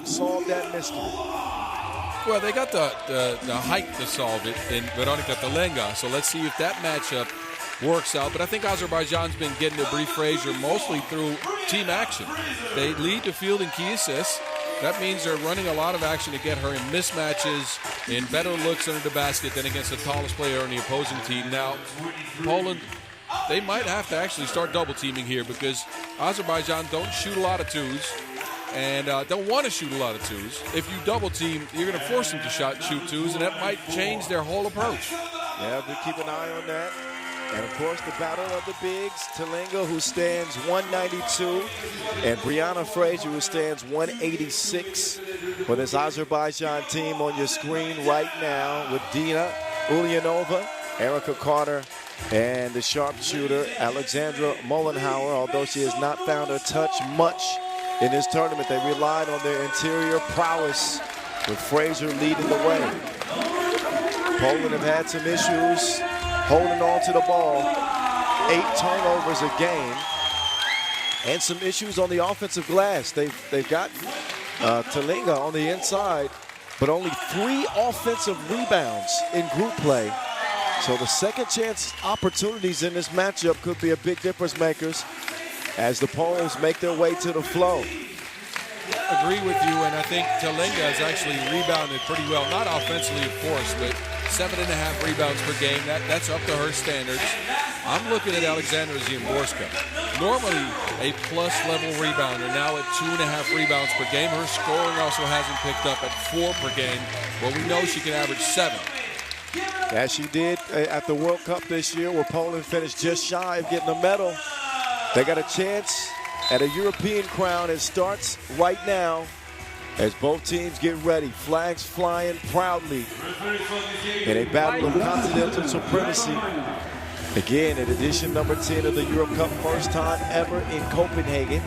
solve that mystery? Well, they got the height to solve it in Veronica Telenga, so let's see if that matchup works out. But I think Azerbaijan's been getting to Brie Fraser mostly through team action. They lead the field in key assists. That means they're running a lot of action to get her in mismatches, in better looks under the basket than against the tallest player on the opposing team. Now, Poland, they might have to actually start double teaming here because Azerbaijan don't shoot a lot of twos and don't want to shoot a lot of twos. If you double team, you're going to force them to shoot twos, and that might change their whole approach. Yeah, we keep an eye on that. And, of course, the battle of the bigs, Telenga, who stands 192, and Brianna Fraser, who stands 186 for this Azerbaijan team on your screen right now with Dina Ulyanova, Erica Carter, and the sharpshooter Alexandra Mollenhauer. Although she has not found her touch much in this tournament, they relied on their interior prowess with Fraser leading the way. Poland have had some issues holding on to the ball, 8 turnovers a game, and some issues on the offensive glass. They've got Telenga on the inside, but only 3 offensive rebounds in group play. So the second chance opportunities in this matchup could be a big difference makers as the Poles make their way to the flow. Agree with you, and I think Telenga has actually rebounded pretty well. Not offensively, of course, but 7.5 rebounds per game. That's up to her standards. I'm looking at Alexandra Ziemborska. Normally a plus-level rebounder, now at 2.5 rebounds per game. Her scoring also hasn't picked up at 4 per game. Well, we know she can average 7. As she did at the World Cup this year, where Poland finished just shy of getting a medal. They got a chance at a European crown. It starts right now as both teams get ready. Flags flying proudly in a battle of continental supremacy. Again, in edition number 10 of the Euro Cup, first time ever in Copenhagen.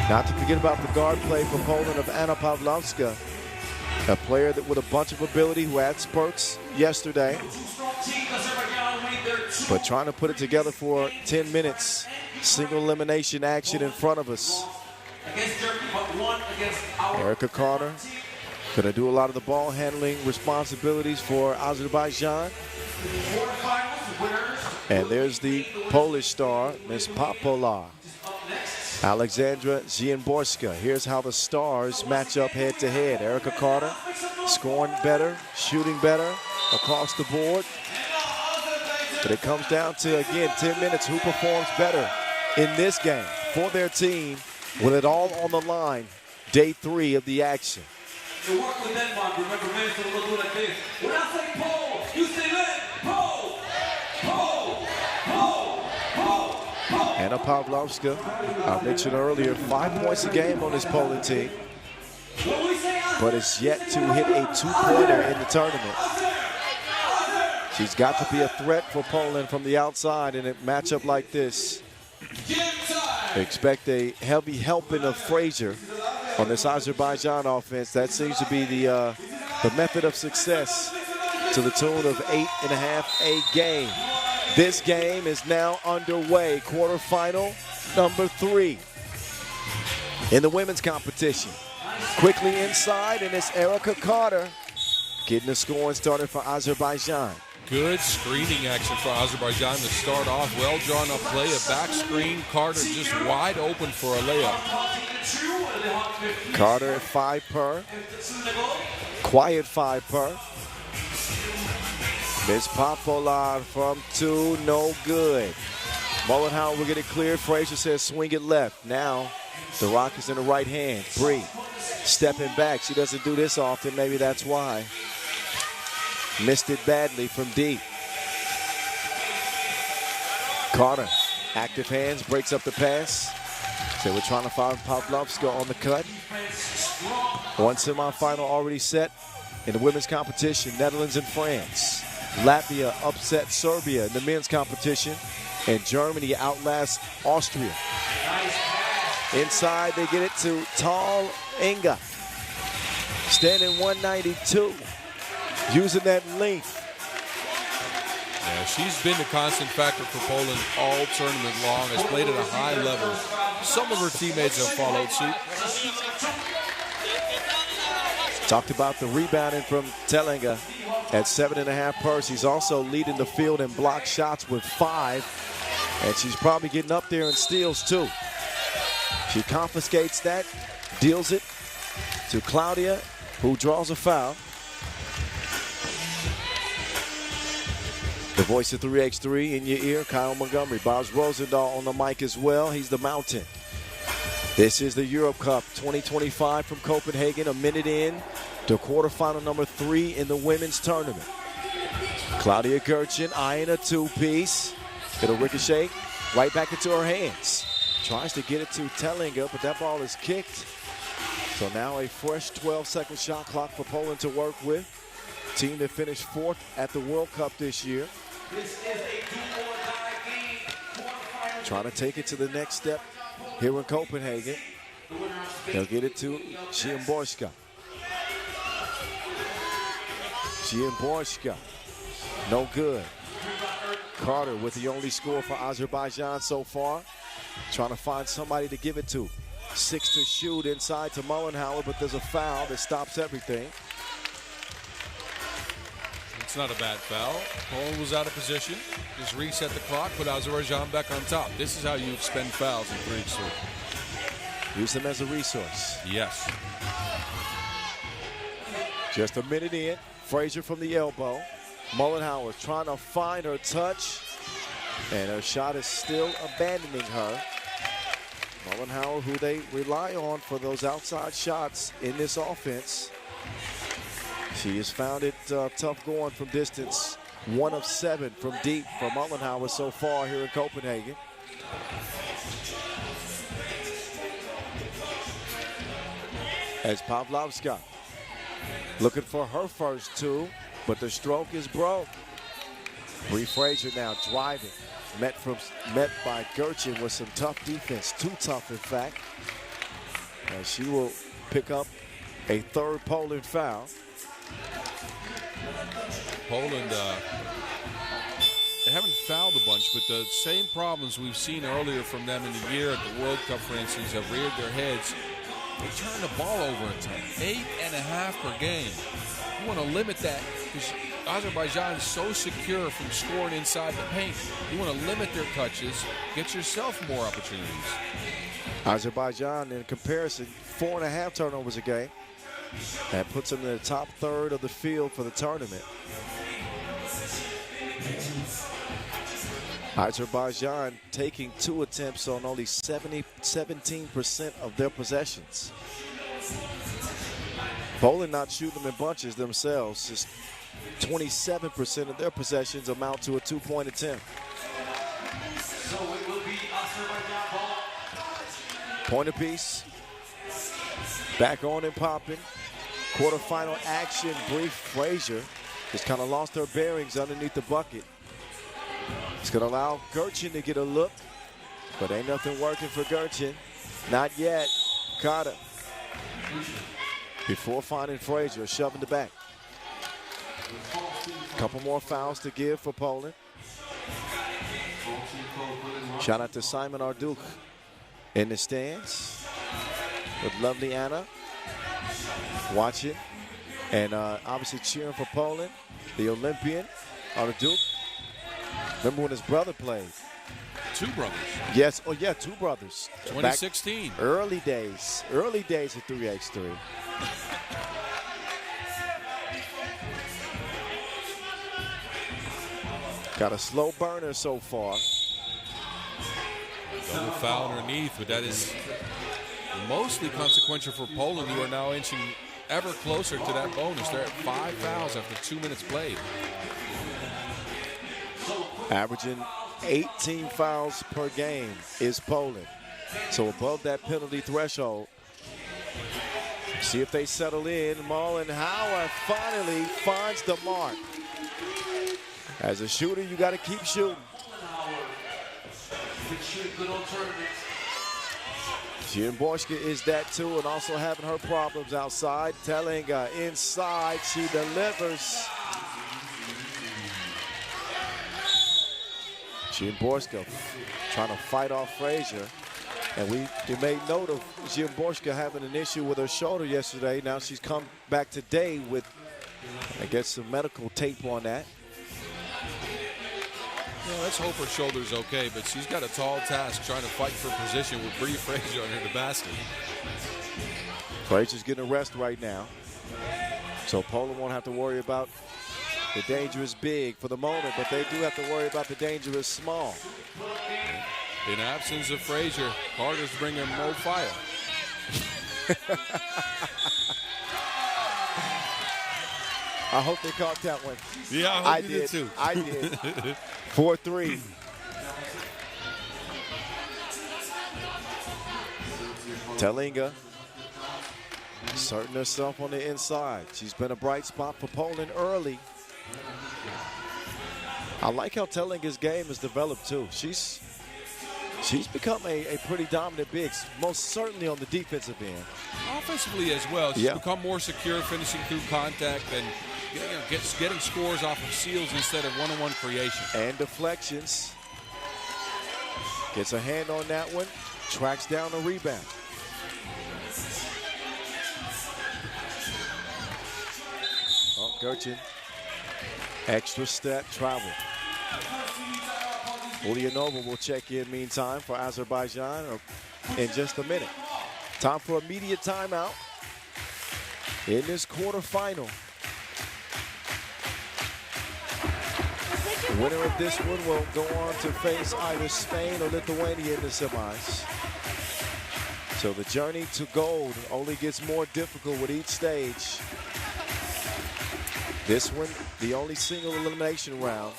Not to forget about the guard play for Poland of Anna Pawlowska, a player that with a bunch of ability who had spurts yesterday, but trying to put it together for 10 minutes. Single elimination action in front of us. Erica Carter going to do a lot of the ball handling responsibilities for Azerbaijan. And there's the Polish star, Ms. Popola. Alexandra Ziemborska. Here's how the stars match up head-to-head. Erica Carter scoring better, shooting better across the board. But it comes down to, again, 10 minutes. Who performs better in this game for their team with it all on the line? Day 3 of the action. You work with Denmark, remember, Minnesota will do like this. When I say pole, you say let pole, pole, pole, pole, pole. Anna Pawlowska, I mentioned earlier, 5 points a game on this Poland team, but it's yet to hit a 2-pointer in the tournament. She's got to be a threat for Poland from the outside in a matchup like this. Expect a heavy helping of Fraser on this Azerbaijan offense. That seems to be the method of success to the tune of 8.5 a game. This game is now underway. Quarterfinal number 3 in the women's competition. Quickly inside, and it's Erica Carter getting the scoring started for Azerbaijan. Good screening action for Azerbaijan to start off. Well drawn up play, a back screen. Carter just wide open for a layup. Carter at 5 per. Quiet 5 per. Miss Popola from 2, no good. Mollenhauer will get it cleared. Fraser says swing it left. Now the rock is in the right hand. Bree stepping back. She doesn't do this often. Maybe that's why. Missed it badly from deep. Carter, active hands, breaks up the pass. So we're trying to find Pawlowska on the cut. One semifinal already set in the women's competition, Netherlands and France. Latvia upset Serbia in the men's competition, and Germany outlasts Austria. Inside, they get it to Tal Inga, standing 192. Using that length. Yeah, she's been the constant factor for Poland all tournament long, has played at a high level. Some of her teammates have followed suit. Talked about the rebounding from Telinga at 7.5 purse. He's also leading the field in block shots with 5. And she's probably getting up there in steals too. She confiscates that, deals it to Claudia, who draws a foul. The voice of 3x3 in your ear, Kyle Montgomery. Bob's Rosendahl on the mic as well. He's the Mountain. This is the Europe Cup 2025 from Copenhagen. A minute in to quarterfinal number 3 in the women's tournament. Claudia Gertchen eyeing a 2-piece. It'll ricochet right back into her hands. Tries to get it to Telinga, but that ball is kicked. So now a fresh 12-second shot clock for Poland to work with. Team that finished 4th at the World Cup this year. Trying to take it to the next step here in Copenhagen. They'll get it to Szymborska. Szymborska, no good. Carter with the only score for Azerbaijan so far. Trying to find somebody to give it to. 6 to shoot inside to Mullenhauer, but there's a foul that stops everything. It's not a bad foul. Poland was out of position. Just reset the clock, put Azerbaijan back on top. This is how you expend fouls in 3x3. Use them as a resource. Yes. Just a minute in. Frazier from the elbow. Mullenhauer trying to find her touch. And her shot is still abandoning her. Mullenhauer, who they rely on for those outside shots in this offense. She has found it tough going from distance. 1 of 7 from deep for Mullenhauer so far here in Copenhagen. As Pavlovska looking for her first 2, but the stroke is broke. Bree Frazier now driving. Met by Gertchen with some tough defense. Too tough, in fact. And she will pick up a 3rd Poland foul. Poland, they haven't fouled a bunch, but the same problems we've seen earlier from them in the year at the World Cup, for instance, have reared their heads. They turn the ball over a ton. 8.5 per game. You want to limit that because Azerbaijan is so secure from scoring inside the paint. You want to limit their touches, get yourself more opportunities. Azerbaijan, in comparison, 4.5 turnovers a game. That puts them in the top 1/3 of the field for the tournament. Azerbaijan taking 2 attempts on only 17% of their possessions. Poland not shooting them in bunches themselves. Just 27% of their possessions amount to a 2-point attempt. So it will be Azerbaijan ball. Point apiece. Back on and popping. Quarterfinal action. Bree Frazier just kind of lost her bearings underneath the bucket. It's going to allow Gertchen to get a look, but ain't nothing working for Gertchen. Not yet. Carter. Before finding Frazier, shoving the back. Couple more fouls to give for Poland. Shout out to Simon Arduk in the stands with lovely Anna watching and obviously cheering for Poland. The Olympian, Arduk. Remember when his brother played? 2 brothers. Yes, oh yeah, 2 brothers. 2016. Back early days of 3x3. Got a slow burner so far. Double foul underneath, but that is mostly consequential for Poland, who are now inching ever closer to that bonus. They're at 5 fouls after 2 minutes played. Averaging 18 fouls per game is Poland. So above that penalty threshold. See if they settle in. Mullenhauer finally finds the mark. As a shooter, you got to keep shooting. Szymborska is that too, and also having her problems outside. Telinga inside, she delivers. Szymborska trying to fight off Frazier. And we made note of Ziemborska having an issue with her shoulder yesterday. Now she's come back today with, I guess, some medical tape on that. Yeah, let's hope her shoulder's okay, but she's got a tall task trying to fight for position with Bree Frazier under the basket. Frazier's getting a rest right now. So Poland won't have to worry about the dangerous big for the moment, but they do have to worry about the dangerous small. In absence of Frazier, Carter's bringing Mo fire. I hope they caught that one. Yeah, I hope you did too. I did. 4-3. Telinga asserting herself on the inside. She's been a bright spot for Poland early. I like how Telinga's game has developed too. She's become a pretty dominant big, most certainly on the defensive end. Offensively as well. She's become more secure, finishing through contact and getting scores off of seals instead of one-on-one creation. And deflections. Gets a hand on that one, tracks down a rebound. Oh, Gerchin. Extra step, travel. Ulyanova will check in meantime for Azerbaijan in just a minute. Time for immediate timeout in this quarterfinal. The winner of this one will go on to face either Spain or Lithuania in the semis. So the journey to gold only gets more difficult with each stage. This one, the only single elimination round,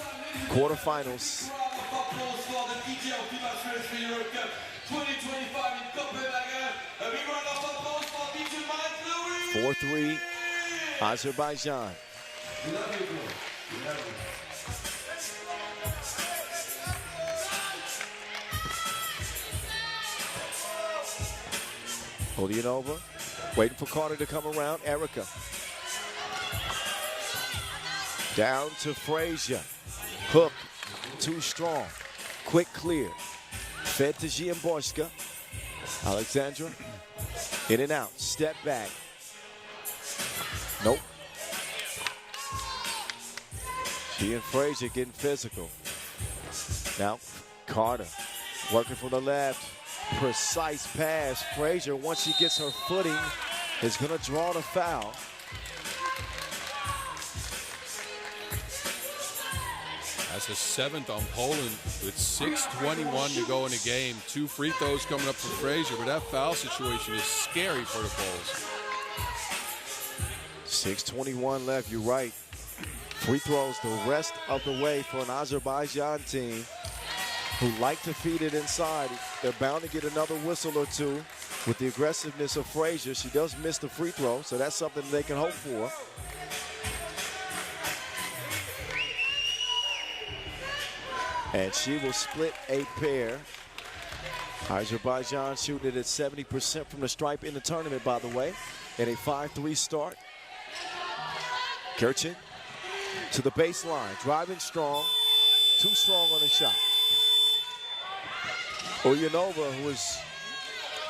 quarterfinals. 4-3, Azerbaijan. Ulyanova, waiting for Carter to come around. Erica. Down to Frazier. Hook, too strong. Quick clear. Fed to Ziemborska. Alexandra, in and out. Step back. Nope. She and Frazier getting physical. Now, Carter working from the left. Precise pass. Frazier, once she gets her footing, is going to draw the foul. That's the 7th on Poland with 6:21 to go in the game. 2 free throws coming up for Frazier, but that foul situation is scary for the Poles. 6:21 left, you're right. Free throws the rest of the way for an Azerbaijan team who like to feed it inside. They're bound to get another whistle or two with the aggressiveness of Frazier. She does miss the free throw, so that's something they can hope for. And she will split a pair. Azerbaijan shooting it at 70% from the stripe in the tournament, by the way, in a 5-3 start. Gerchin to the baseline, driving strong, too strong on the shot. Ulyanova, who has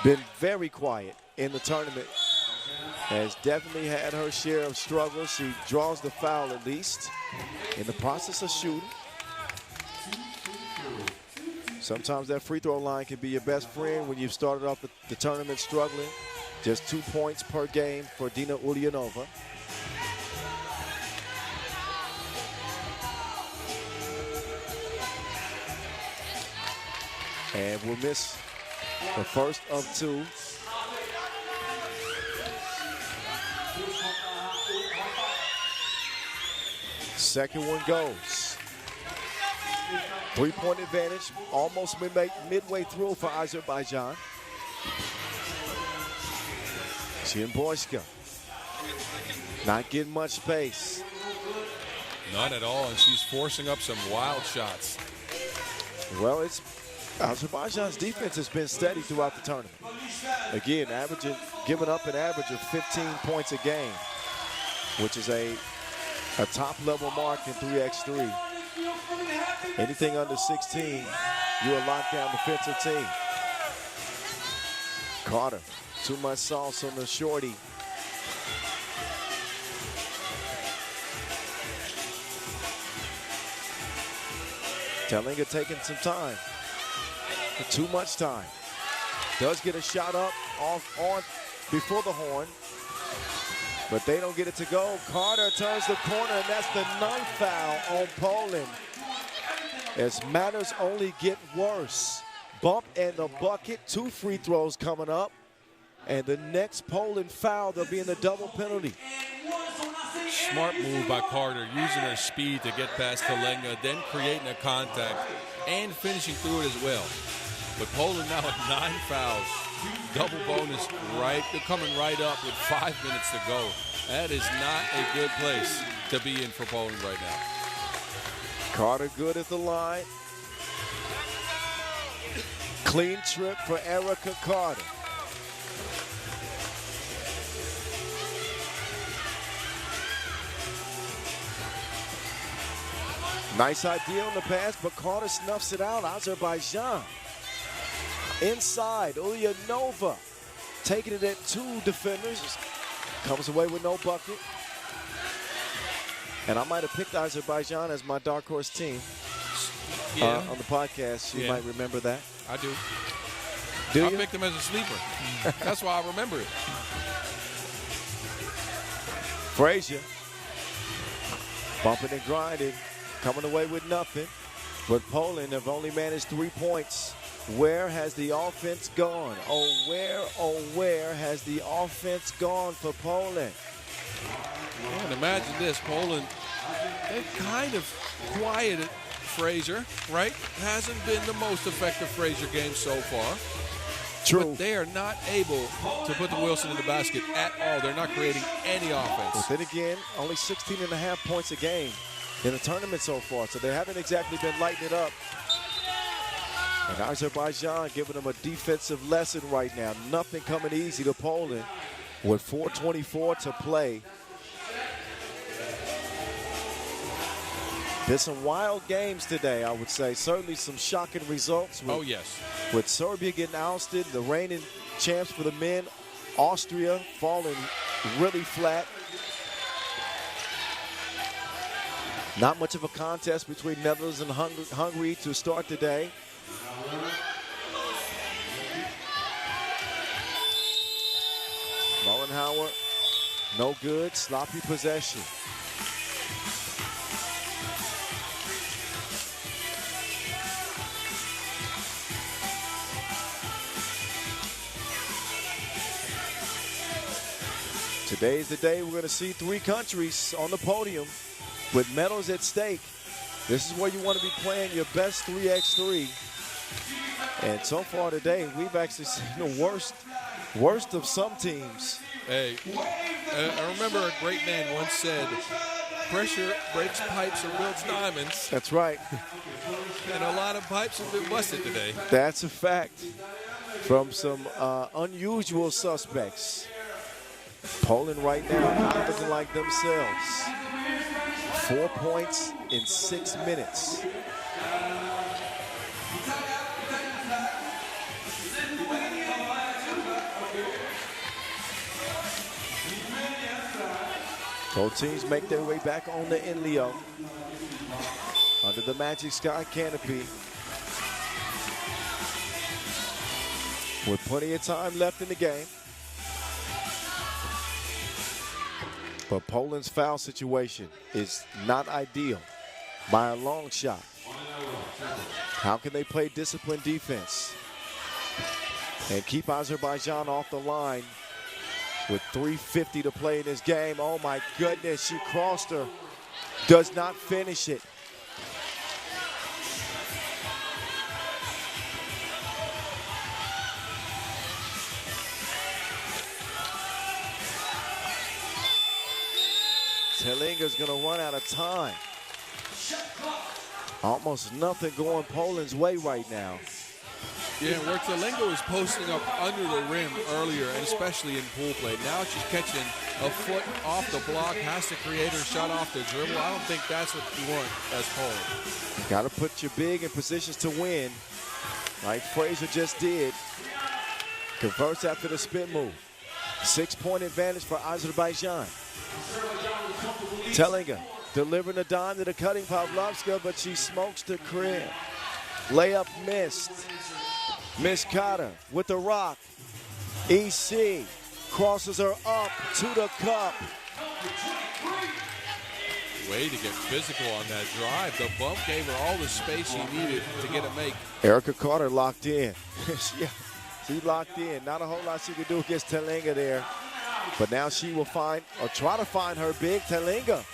been very quiet in the tournament, has definitely had her share of struggles. She draws the foul at least in the process of shooting. Sometimes that free throw line can be your best friend when you've started off the tournament struggling. Just 2 points per game for Dina Ulyanova. And we'll miss the first of 2. Second one goes. 3-point advantage, almost midway through for Azerbaijan. Ziemborska not getting much space. None at all, and she's forcing up some wild shots. Well, it's Azerbaijan's defense has been steady throughout the tournament. Again, giving up an average of 15 points a game, which is a top-level mark in 3x3. Anything under 16, you're a lockdown defensive team. Carter, too much sauce on the shorty. Terlinga taking some time. Too much time. Does get a shot up on before the horn, but they don't get it to go. Carter turns the corner, and that's the 9th foul on Poland. As matters only get worse. Bump and the bucket, 2 free throws coming up. And the next Poland foul, they'll be in the double penalty. Smart move by Carter, using her speed to get past Terlinga, then creating a contact and finishing through it as well. But Poland now at 9 fouls. Double bonus, right? They're coming right up with 5 minutes to go. That is not a good place to be in for Poland right now. Carter good at the line. Clean trip for Erica Carter. Nice idea on the pass, but Carter snuffs it out. Azerbaijan. Inside, Ulyanova taking it at 2 defenders. Comes away with no bucket. And I might have picked Azerbaijan as my dark horse team on the podcast. You might remember that. I do. Do I you? picked him as a sleeper. That's why I remember it. Frazier. Bumping and grinding. Coming away with nothing. But Poland have only managed 3 points. Where has the offense gone? Oh, where has the offense gone for Poland? And imagine this, Poland, they've kind of quieted Frazier, right? Hasn't been the most effective Frazier game so far. True. But they are not able to put the Wilson in the basket at all. They're not creating any offense. But then again, only 16.5 points a game in the tournament so far, so they haven't exactly been lighting it up. And Azerbaijan giving them a defensive lesson right now. Nothing coming easy to Poland with 4:24 to play. There's some wild games today, I would say. Certainly some shocking results. Oh, yes. With Serbia getting ousted, the reigning champs for the men, Austria falling really flat. Not much of a contest between Netherlands and Hungary to start today. Mullenhauer, no good, sloppy possession. Today is the day we're going to see 3 countries on the podium with medals at stake. This is where you want to be playing your best 3x3. And so far today, we've actually seen the worst of some teams. Hey, I remember a great man once said, pressure breaks pipes or builds diamonds. That's right. And a lot of pipes have been busted today. That's a fact from some unusual suspects. Poland right now not looking like themselves. 4 points in 6 minutes. Both teams make their way back on the Inleo under the Magic Sky canopy. With plenty of time left in the game. But Poland's foul situation is not ideal by a long shot. How can they play disciplined defense and keep Azerbaijan off the line with 3:50 to play in this game? Oh my goodness, she crossed her. Does not finish it. Terlinga's going to run out of time. Almost nothing going Poland's way right now. Yeah, where Terlinga was posting up under the rim earlier, and especially in pool play. Now she's catching a foot off the block, has to create her shot off the dribble. I don't think that's what you want as Poland. Got to put your big in positions to win, like Frazier just did. Converts after the spin move. 6-point advantage for Azerbaijan. Telinga delivering a dime to the cutting Pavlovska, but she smokes the crib. Layup missed. Miss Carter with the rock. EC crosses her up to the cup. Way to get physical on that drive. The bump gave her all the space she needed to get a make. Erica Carter locked in. She locked in. Not a whole lot she could do against Telinga there. But now she will find, or try to find her big Telinga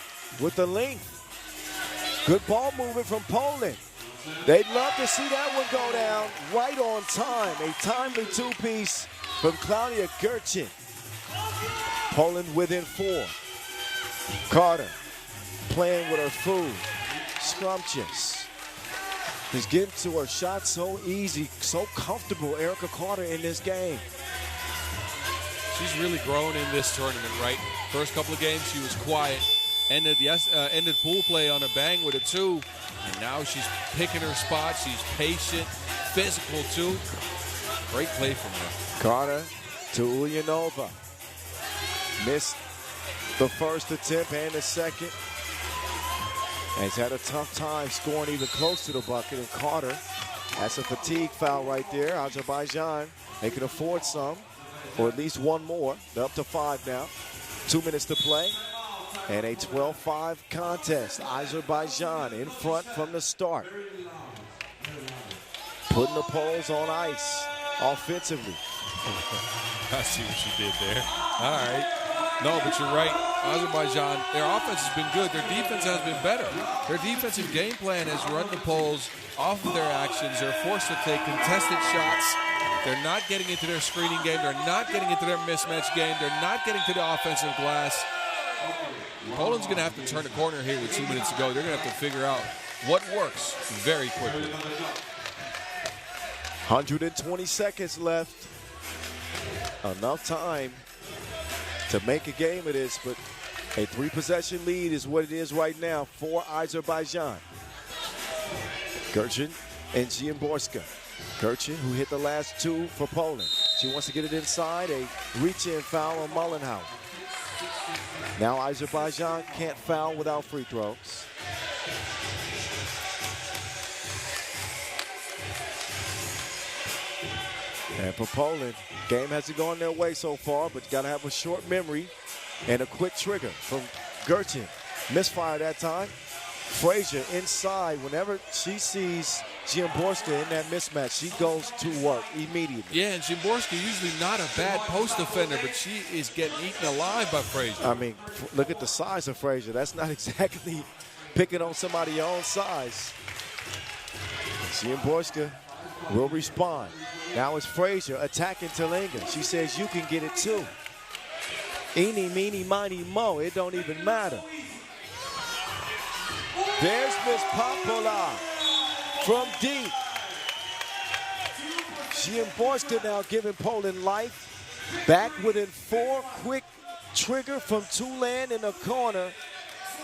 with the length. Good ball movement from Poland. They'd love to see that one go down right on time. A timely two-piece from Claudia Gerchin. Poland within 4. Carter playing with her food. Scrumptious. She's getting to her shot so easy, so comfortable, Erica Carter, in this game. She's really grown in this tournament, right? First couple of games, she was quiet. Ended pool play on a bang with a 2. And now she's picking her spot. She's patient, physical too. Great play from her. Carter to Ulyanova. Missed the first attempt and the second. Has had a tough time scoring even close to the bucket. And Carter, that's a fatigue foul right there. Azerbaijan, they can afford some, or at least one more. They're up to 5 now. 2 minutes to play. And a 12-5 contest. Azerbaijan in front from the start. Putting the Poles on ice offensively. I see what you did there. All right. No, but you're right. Azerbaijan, their offense has been good. Their defense has been better. Their defensive game plan has run the Poles off of their actions. They're forced to take contested shots. They're not getting into their screening game. They're not getting into their mismatch game. They're not getting to the offensive glass. Poland's going to have to turn the corner here with 2 minutes to go. They're going to have to figure out what works very quickly. 120 seconds left. Enough time to make a game of this, but a 3-possession lead is what it is right now for Azerbaijan. Gerchin and Ziemborska. Gerchin, who hit the last 2 for Poland. She wants to get it inside. A reach-in foul on Mullenhauer. Now Azerbaijan can't foul without free throws. And for Poland, game hasn't gone their way so far, but you got to have a short memory and a quick trigger from Gerchin. Misfire that time. Frazier inside. Whenever she sees Ziemborska in that mismatch, she goes to work immediately. Yeah, and Ziemborska usually not a bad post defender, but she is getting eaten alive by Frazier. I mean, look at the size of Frazier. That's not exactly picking on somebody your own size. Ziemborska will respond. Now it's Frazier attacking Telinga. She says, you can get it too. Eeny, meeny, miny, mo. It don't even matter. There's Miss Popola from deep. Ziemborska now giving Poland life. Back within 4. Quick trigger from Tulan in the corner.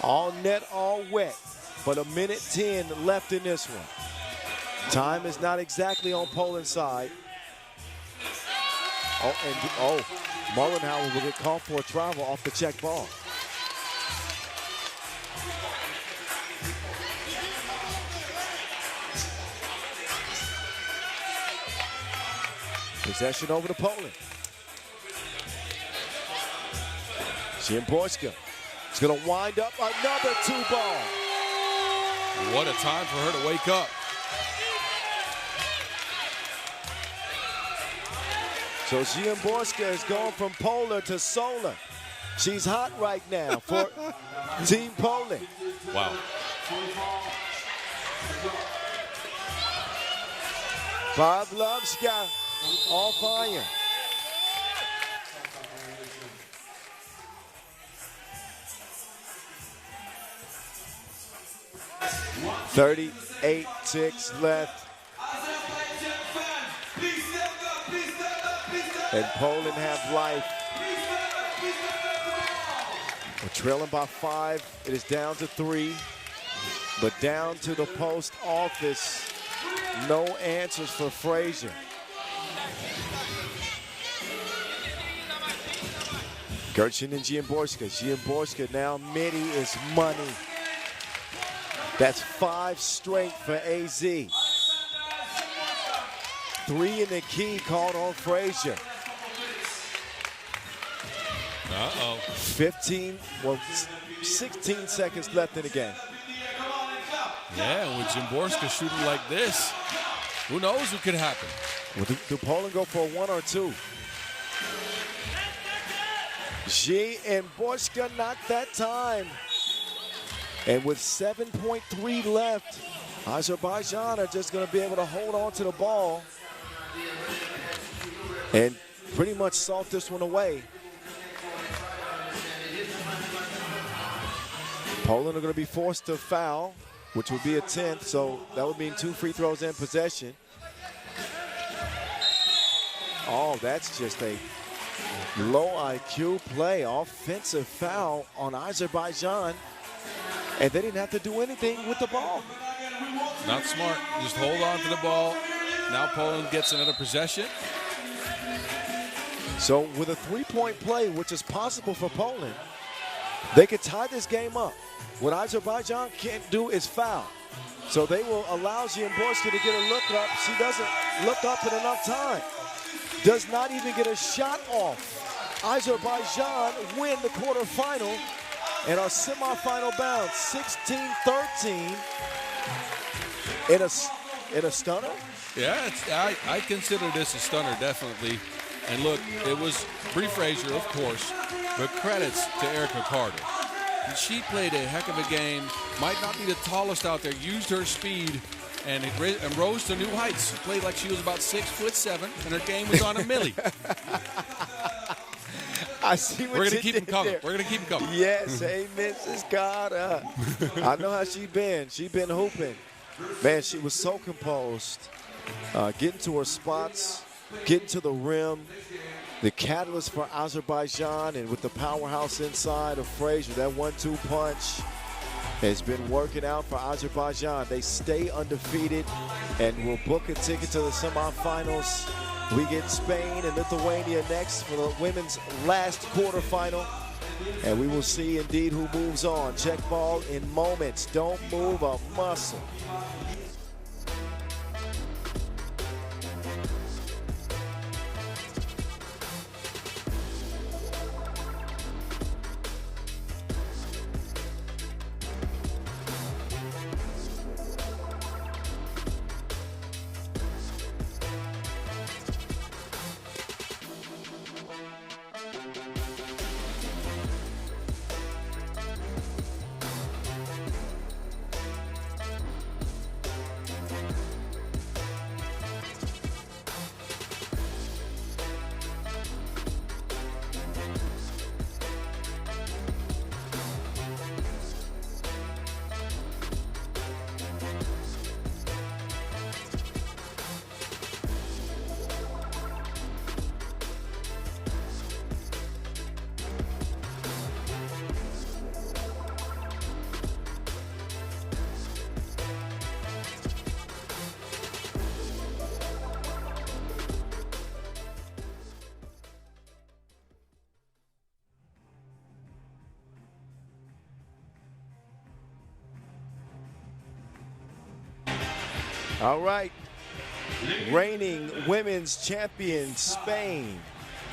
All net, all wet. But a minute 10 left in this one. Time is not exactly on Poland's side. Mullenhauer will get called for a travel off the check ball. Possession over to Poland. Ziemborska is going to wind up another 2 ball. What a time for her to wake up. So Ziemborska has gone from polar to solar. She's hot right now for Team Poland. Wow. Pavlovska on fire. .38 left. And Poland have life. We're trailing by 5. It is down to 3. But down to the post office. No answers for Frazier. Gertchen and Giamborska. Giamborska now midi is money. That's 5 straight for AZ. 3 in the key called on Frazier. Uh-oh. 16 seconds left in the game. Yeah, with Giamborska shooting like this, who knows what could happen? Well, do Poland go for a 1 or 2? Giamborska knocked that time. And with 7.3 left, Azerbaijan are just going to be able to hold on to the ball and pretty much salt this one away. Poland are going to be forced to foul, which would be a 10th, so that would mean 2 free throws in possession. Oh, that's just a low IQ play, offensive foul on Azerbaijan, and they didn't have to do anything with the ball. Not smart. Just hold on to the ball. Now Poland gets another possession. So with a 3-point play, which is possible for Poland, they could tie this game up. What Azerbaijan can't do is foul. So they will allow Giamborska to get a look up. She doesn't look up in enough time. Does not even get a shot off. Azerbaijan win the quarterfinal and are semifinal bound, 16-13 in a stunner. Yeah, I consider this a stunner, definitely. And look, it was Bree Frazier, of course, but credits to Erica Carter. She played a heck of a game, might not be the tallest out there, used her speed, and rose to new heights. She played like she was about 6'7", and her game was on a milli. I see what We're going to you keep them did coming. there. We're going to keep them coming. Yes, hey, Mrs. Carter. I know how she been. She been hooping. Man, she was so composed, getting to her spots, getting to the rim. The catalyst for Azerbaijan, and with the powerhouse inside of Frazier, that 1-2 punch has been working out for Azerbaijan. They stay undefeated and will book a ticket to the semifinals. We get Spain and Lithuania next for the women's last quarterfinal. And we will see indeed who moves on. Check ball in moments. Don't move a muscle. All right, reigning women's champion Spain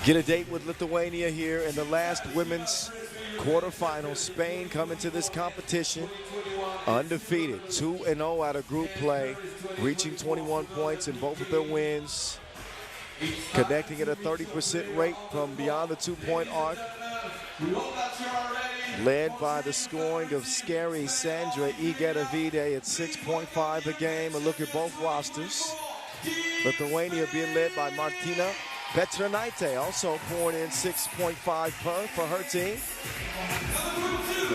get a date with Lithuania here in the last women's quarterfinal. Spain coming to this competition undefeated, 2-0 out of group play, reaching 21 points in both of their wins, connecting at a 30% rate from beyond the 2-point arc. Led by the scoring of scary Sandra Igetavide at 6.5 a game. A look at both rosters. Lithuania being led by Martina Petranaite, also pouring in 6.5 per for her team.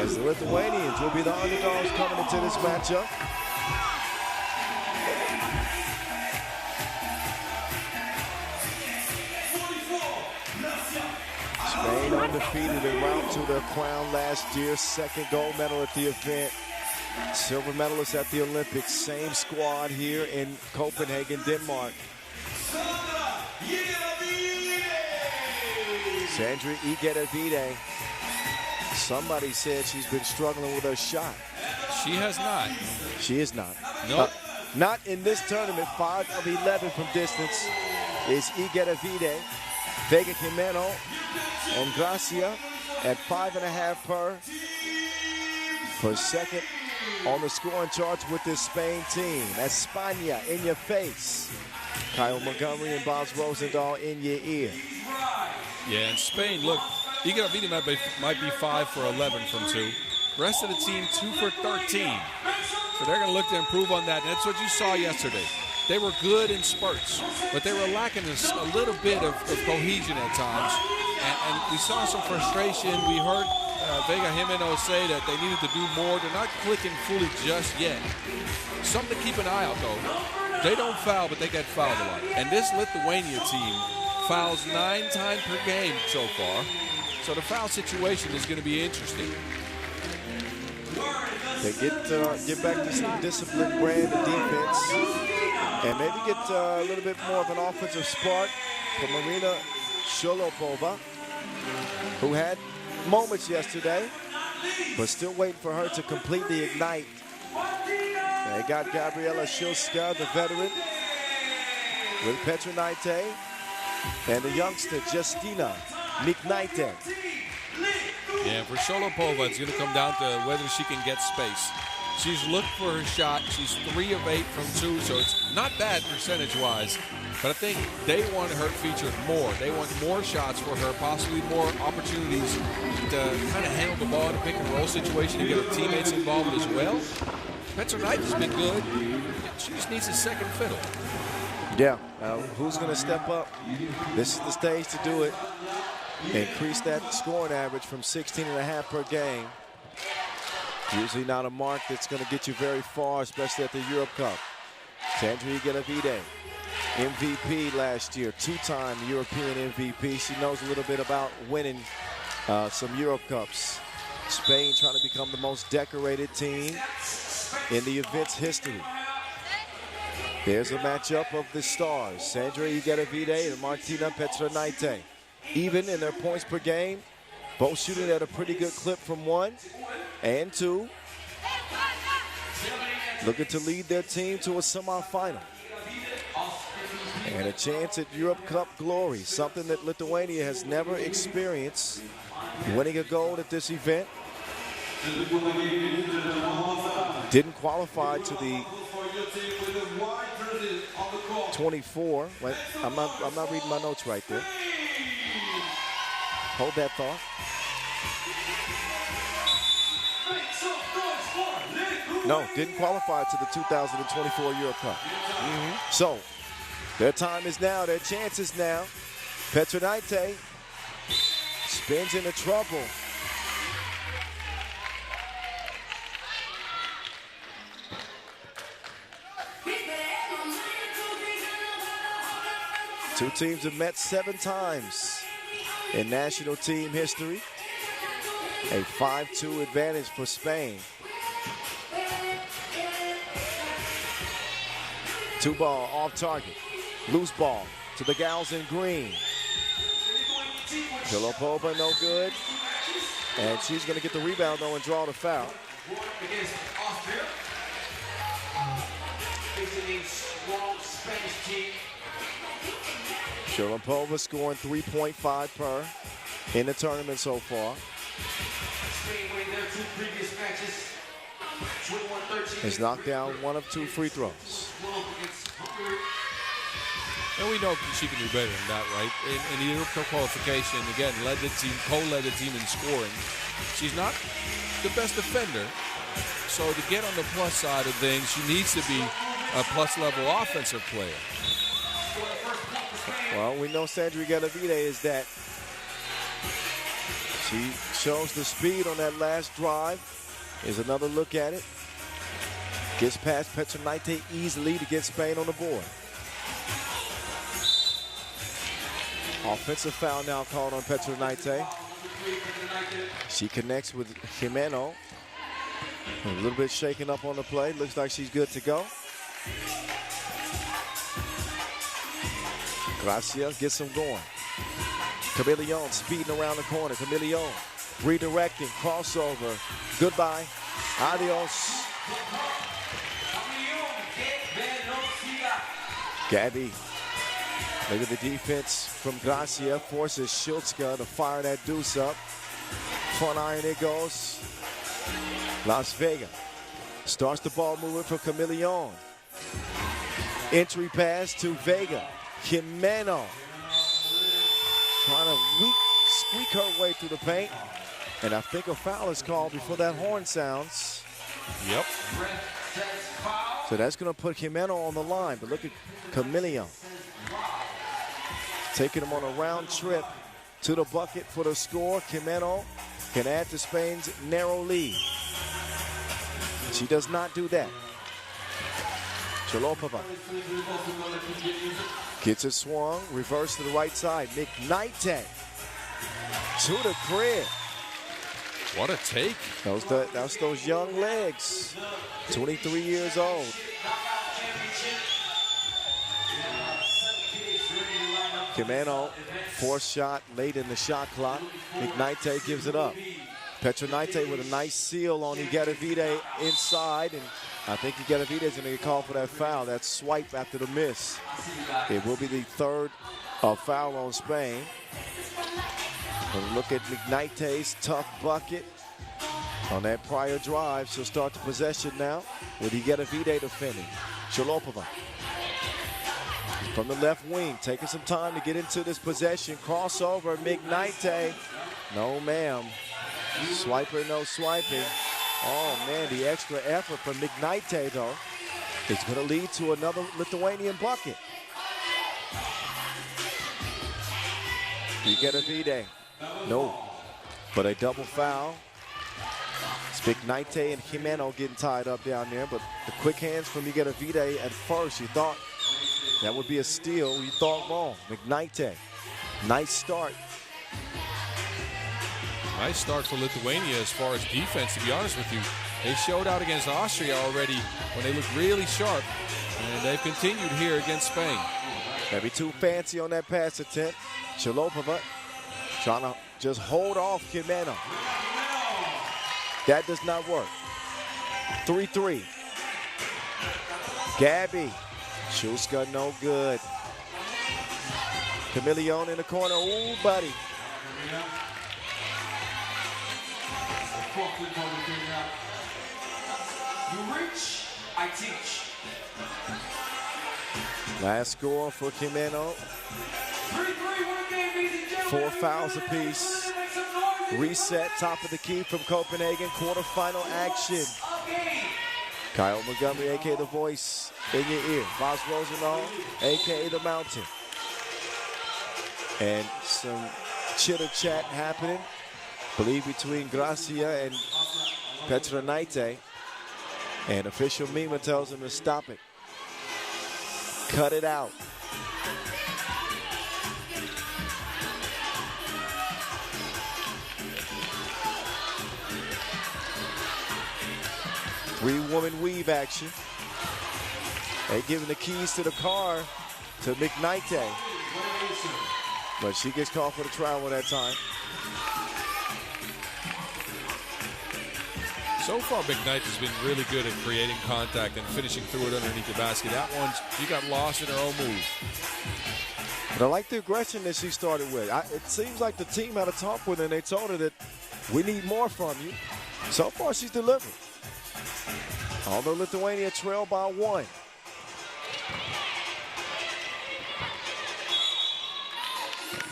As the Lithuanians will be the underdogs coming into this matchup. Spain undefeated en route to their crown last year. Second gold medal at the event. Silver medalists at the Olympics. Same squad here in Copenhagen, Denmark. Sandra Igedavide. Somebody said she's been struggling with her shot. She has not. She is not. Nope. Not in this tournament. 5 of 11 from distance is Igedavide. Vega Jimeno and Gracia at 5.5 per second on the scoring charts with this Spain team. That's España in your face. Kyle Montgomery and Bob Rosendahl in your ear. Yeah, and Spain, look, Igedavide might be 5 for 11 from 2. Rest of the team 2 for 13. So they're going to look to improve on that. And that's what you saw yesterday. They were good in spurts, but they were lacking a little bit of cohesion at times. And we saw some frustration. We heard Vega Jimeno say that they needed to do more. They're not clicking fully just yet. Something to keep an eye out, though. They don't foul, but they get fouled a lot. And this Lithuania team fouls 9 times per game so far. So the foul situation is going to be interesting. They get back to some disciplined brand of defense and maybe get a little bit more of an offensive spark from Marina Sholopova, who had moments yesterday, but still waiting for her to completely ignite. They got Gabriela Shilska, the veteran, with Petronaite, and the youngster, Justina Miknaite. Yeah, for Sholopova, it's going to come down to whether she can get space. She's looked for her shot. She's 3 of 8 from 2, so it's not bad percentage-wise. But I think they want her featured more. They want more shots for her, possibly more opportunities to kind of handle the ball in a pick-and-roll situation and get her teammates involved as well. Petronaite has been good. She just needs a second fiddle. Yeah, who's going to step up? This is the stage to do it. Increase that scoring average from 16.5 per game. Usually not a mark that's going to get you very far, especially at the Europe Cup. Sandra Igedavide, MVP last year, 2-time European MVP. She knows a little bit about winning some Europe Cups. Spain trying to become the most decorated team in the event's history. There's a matchup of the stars, Sandra Igedavide and Martina Petronaite. Even in their points per game, both shooting at a pretty good clip from 1 and 2. Looking to lead their team to a semifinal. And a chance at Europe Cup glory, something that Lithuania has never experienced. Winning a gold at this event. Didn't qualify to the 24. Wait, I'm not reading my notes right there. Hold that thought. No, didn't qualify to the 2024 Europe Cup. So, their time is now, their chance is now. Petronaite spins into trouble. Two teams have met 7 times in national team history. A 5-2 advantage for Spain. 2 ball off target. Loose ball to the gals in green. Sholopova no good. And she's going to get the rebound though and draw the foul. Against Austria. Facing a strong Spanish team. Sholopova scoring 3.5 per in the tournament so far. Spain winning their 2 previous matches. 21-13. Has knocked down 1 of 2 free throws. And we know she can do better than that, right? In the Europe Cup qualification, again, co-led the team in scoring. She's not the best defender. So to get on the plus side of things, she needs to be a plus-level offensive player. Well, we know Sandra Igedavide is that. She shows the speed on that last drive. Here's another look at it. Gets past Petronaite easily to get Spain on the board. Offensive foul now called on Petronaite. She connects with Jimeno. A little bit shaken up on the play. Looks like she's good to go. Gracia gets them going. Chameleon speeding around the corner. Chameleon redirecting, crossover. Goodbye. Adios. Gabby, look at the defense from Gracia. Forces Schultzka to fire that deuce up. Front iron it goes. Las Vegas starts the ball moving for Chameleon. Entry pass to Vega. Jimeno trying to squeak her way through the paint. And I think a foul is called before that horn sounds. Yep. So that's going to put Jimeno on the line. But look at Chameleon taking him on a round trip to the bucket for the score. Jimeno can add to Spain's narrow lead. She does not do that. Chalopova gets it swung, reverse to the right side. McKnight to the crib. What a take. That's those young legs. 23 years old. Jimeno, fourth shot late in the shot clock. McKnight gives it up. Petronite with a nice seal on Igatavide inside, and I think Igatavide is going to get called for that foul. That swipe after the miss. It will be the third foul on Spain. And look at McKnight's tough bucket on that prior drive. She'll start the possession now with Igatavide defending. Chalopova from the left wing, taking some time to get into this possession. Crossover, McKnight. No, ma'am. Swiper, no swiping. Oh, man, the extra effort from McKnight, though, is going to lead to another Lithuanian bucket. Igatavide. No, but a double foul. It's McKnight and Jimeno getting tied up down there, but the quick hands from Igatavide at first, you thought that would be a steal. You thought wrong. McKnight, nice start. Nice start for Lithuania as far as defense, to be honest with you. They showed out against Austria already when they looked really sharp, and they've continued here against Spain. Maybe too fancy on that pass attempt. Chalopova trying to just hold off Jimeno. That does not work. 3-3. Gabby. Schultzka no good. Chameleon in the corner. Ooh, buddy. You reach, I teach. Last score for Jimeno. 4 fouls apiece. Reset, top of the key from Copenhagen. Quarterfinal action. Kyle Montgomery, a.k.a. The Voice, in your ear. Boz Rosenthal, a.k.a. The Mountain. And some chitter-chat happening, I believe, between Gracia and Petronite. And official Mima tells him to stop it. Cut it out. Three-woman weave action. They giving the keys to the car to McKnight. But she gets called for the travel that time. So far, McKnight has been really good at creating contact and finishing through it underneath the basket. That one, she got lost in her own move. But I like the aggression that she started with. It seems like the team had a talk with her and they told her that we need more from you. So far, she's delivered. Although Lithuania trailed by 1.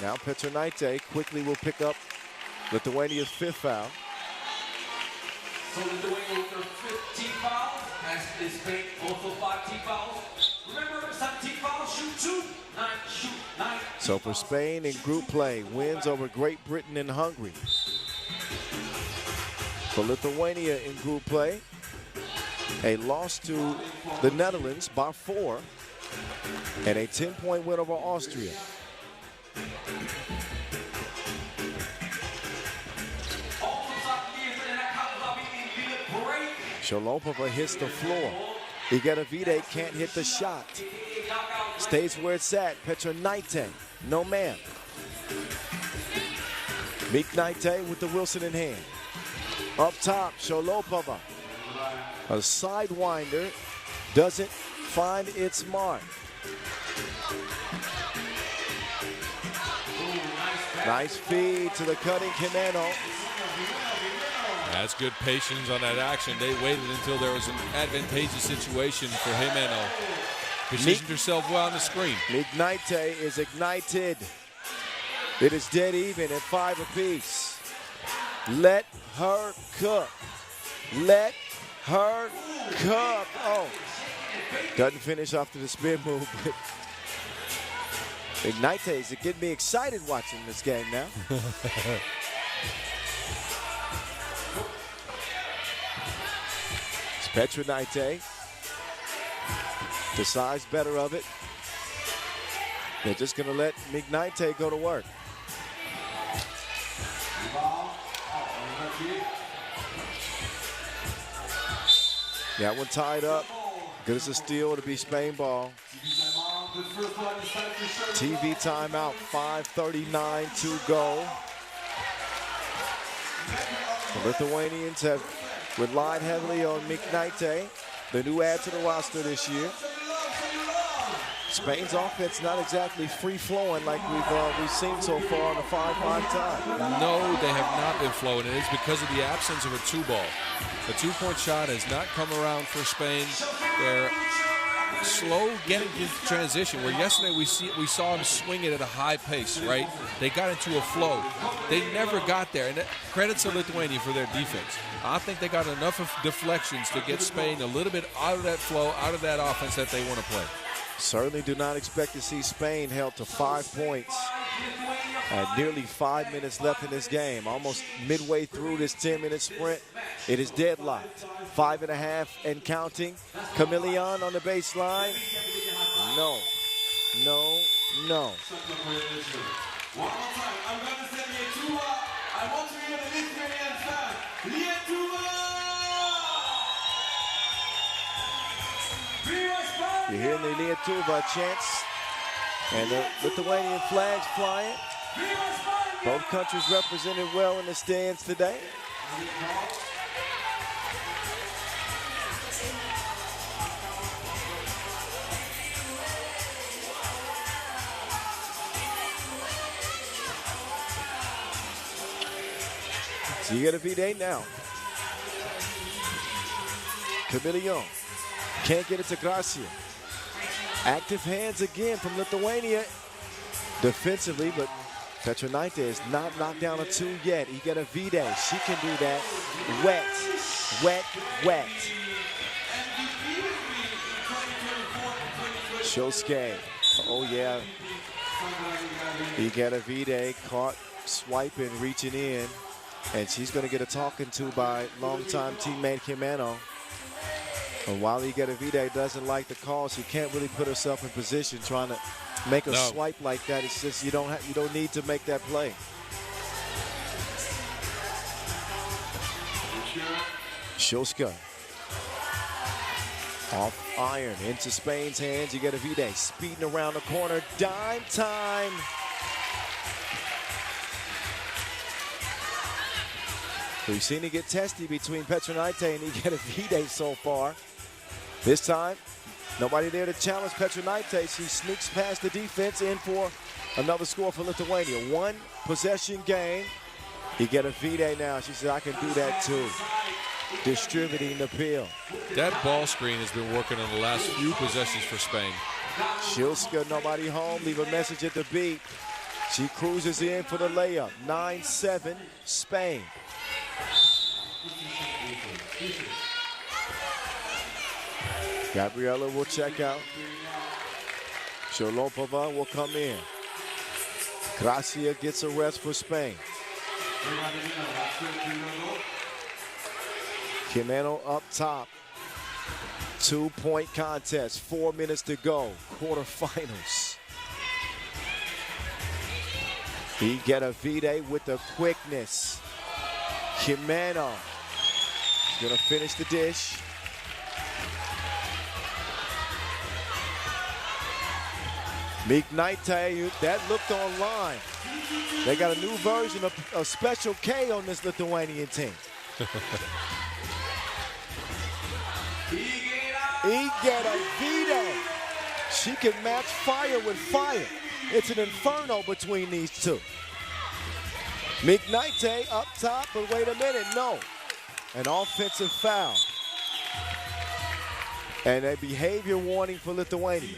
Now Petronite quickly will pick up Lithuania's 5th foul. So Lithuania with their 5th team foul, as Spain also 5 team fouls. Remember, 7 team fouls, shoot 9. So for Spain in group play, wins over Great Britain and Hungary. For Lithuania in group play, a loss to the Netherlands by 4, and a 10-point win over Austria. Chalopova hits the floor. Igatavide can't hit the shot. Stays where it's at. Petronite, no man. Miknaite with the Wilson in hand. Up top, Sholopova. A sidewinder doesn't find its mark. Nice feed to the cutting Jimeno. That's good patience on that action. They waited until there was an advantageous situation for Jimeno. Positioned herself well on the screen. Miknaite is ignited. It is dead even at 5 apiece. Let her cook. Let her cook. Oh, doesn't finish after the spin move. Ignites is getting me excited watching this game now. It's Petronite decides better of it. They're just going to let Miknaite go to work. That one tied up. Good as a steal to be Spain ball. TV timeout, 5:39 to go. The Lithuanians have relied heavily on Miknaite, the new add to the roster this year. Spain's offense not exactly free-flowing like we've seen so far on the 5-5 tie. No, they have not been flowing. It is because of the absence of a two-ball. The two-point shot has not come around for Spain. They're slow getting into transition, where yesterday we saw them swing it at a high pace, right? They got into a flow. They never got there, and credit to Lithuania for their defense. I think they got enough of deflections to get Spain a little bit out of that flow, out of that offense that they want to play. Certainly do not expect to see Spain held to 5 points at nearly 5 minutes left in this game. Almost midway through this 10-minute sprint, it is deadlocked. 5.5 and counting. Chameleon on the baseline. No, no, no. One more time, I'm going to say Lietuva. I want to hear the Lithuanian fan. Lietuva! You're hearing the Lietuva chants and the Lithuanian flags flying. Both countries represented well in the stands today. So you get a V-Day now. Chameleon can't get it to Gracia. Active hands again from Lithuania defensively, but Petronite is not knocked down a 2 yet. He got a V-Day. She can do that. Wet, wet, wet. Shosuke. Oh, yeah. He got a V-Day, caught swiping, reaching in, and she's going to get a talking to by longtime teammate Jimeno. And while he got a V-Day, doesn't like the call, she can't really put herself in position trying to make a swipe like that. It's just you don't need to make that play. Shosuke off iron into Spain's hands. You get a V-Day speeding around the corner. Dime time. We've seen it get testy between Petronite and he get a V-Day so far. This time, nobody there to challenge Petronite. She sneaks past the defense in for another score for Lithuania. 1 possession game. You get a V-Day now. She said, I can do that too. Distributing the peel. That ball screen has been working on the last few possessions for Spain. Shilska, nobody home. Leave a message at the beat. She cruises in for the layup. 9-7, Spain. Gabriela will check out. Sholopova will come in. Gracia gets a rest for Spain. Jimeno up top. 2-point contest. 4 minutes to go. Quarterfinals. He get a V-Day with the quickness. Jimeno is going to finish the dish. Miknaite, that looked online. They got a new version of Special K on this Lithuanian team. Igera Vide. She can match fire with fire. It's an inferno between these two. McKnight up top, but wait a minute, no. An offensive foul. And a behavior warning for Lithuania.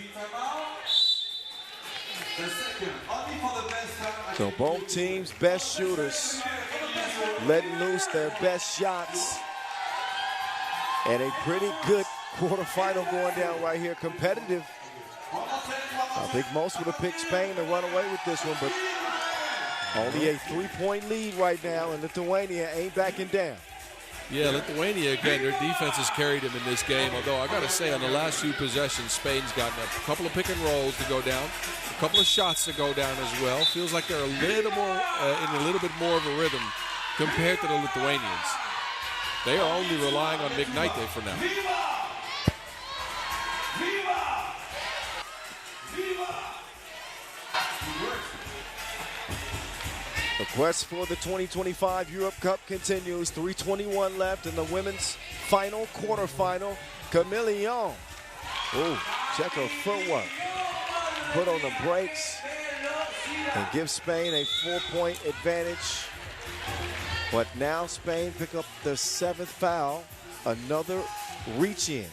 So both teams' best shooters letting loose their best shots. And a pretty good quarterfinal going down right here, competitive. I think most would have picked Spain to run away with this one, but only a 3-point lead right now, and Lithuania ain't backing down. Yeah, Lithuania, again, their defense has carried them in this game, although I got to say on the last few possessions, Spain's gotten a couple of pick and rolls to go down, a couple of shots to go down as well. Feels like they're a little more, in a little bit more of a rhythm compared to the Lithuanians. They are only relying on McKnight for now. The quest for the 2025 Europe Cup continues. 3:21 left in the women's final quarterfinal. Camillion. Ooh, check her footwork. Put on the brakes and give Spain a 4-point advantage. But now Spain pick up the 7th foul. Another reach in.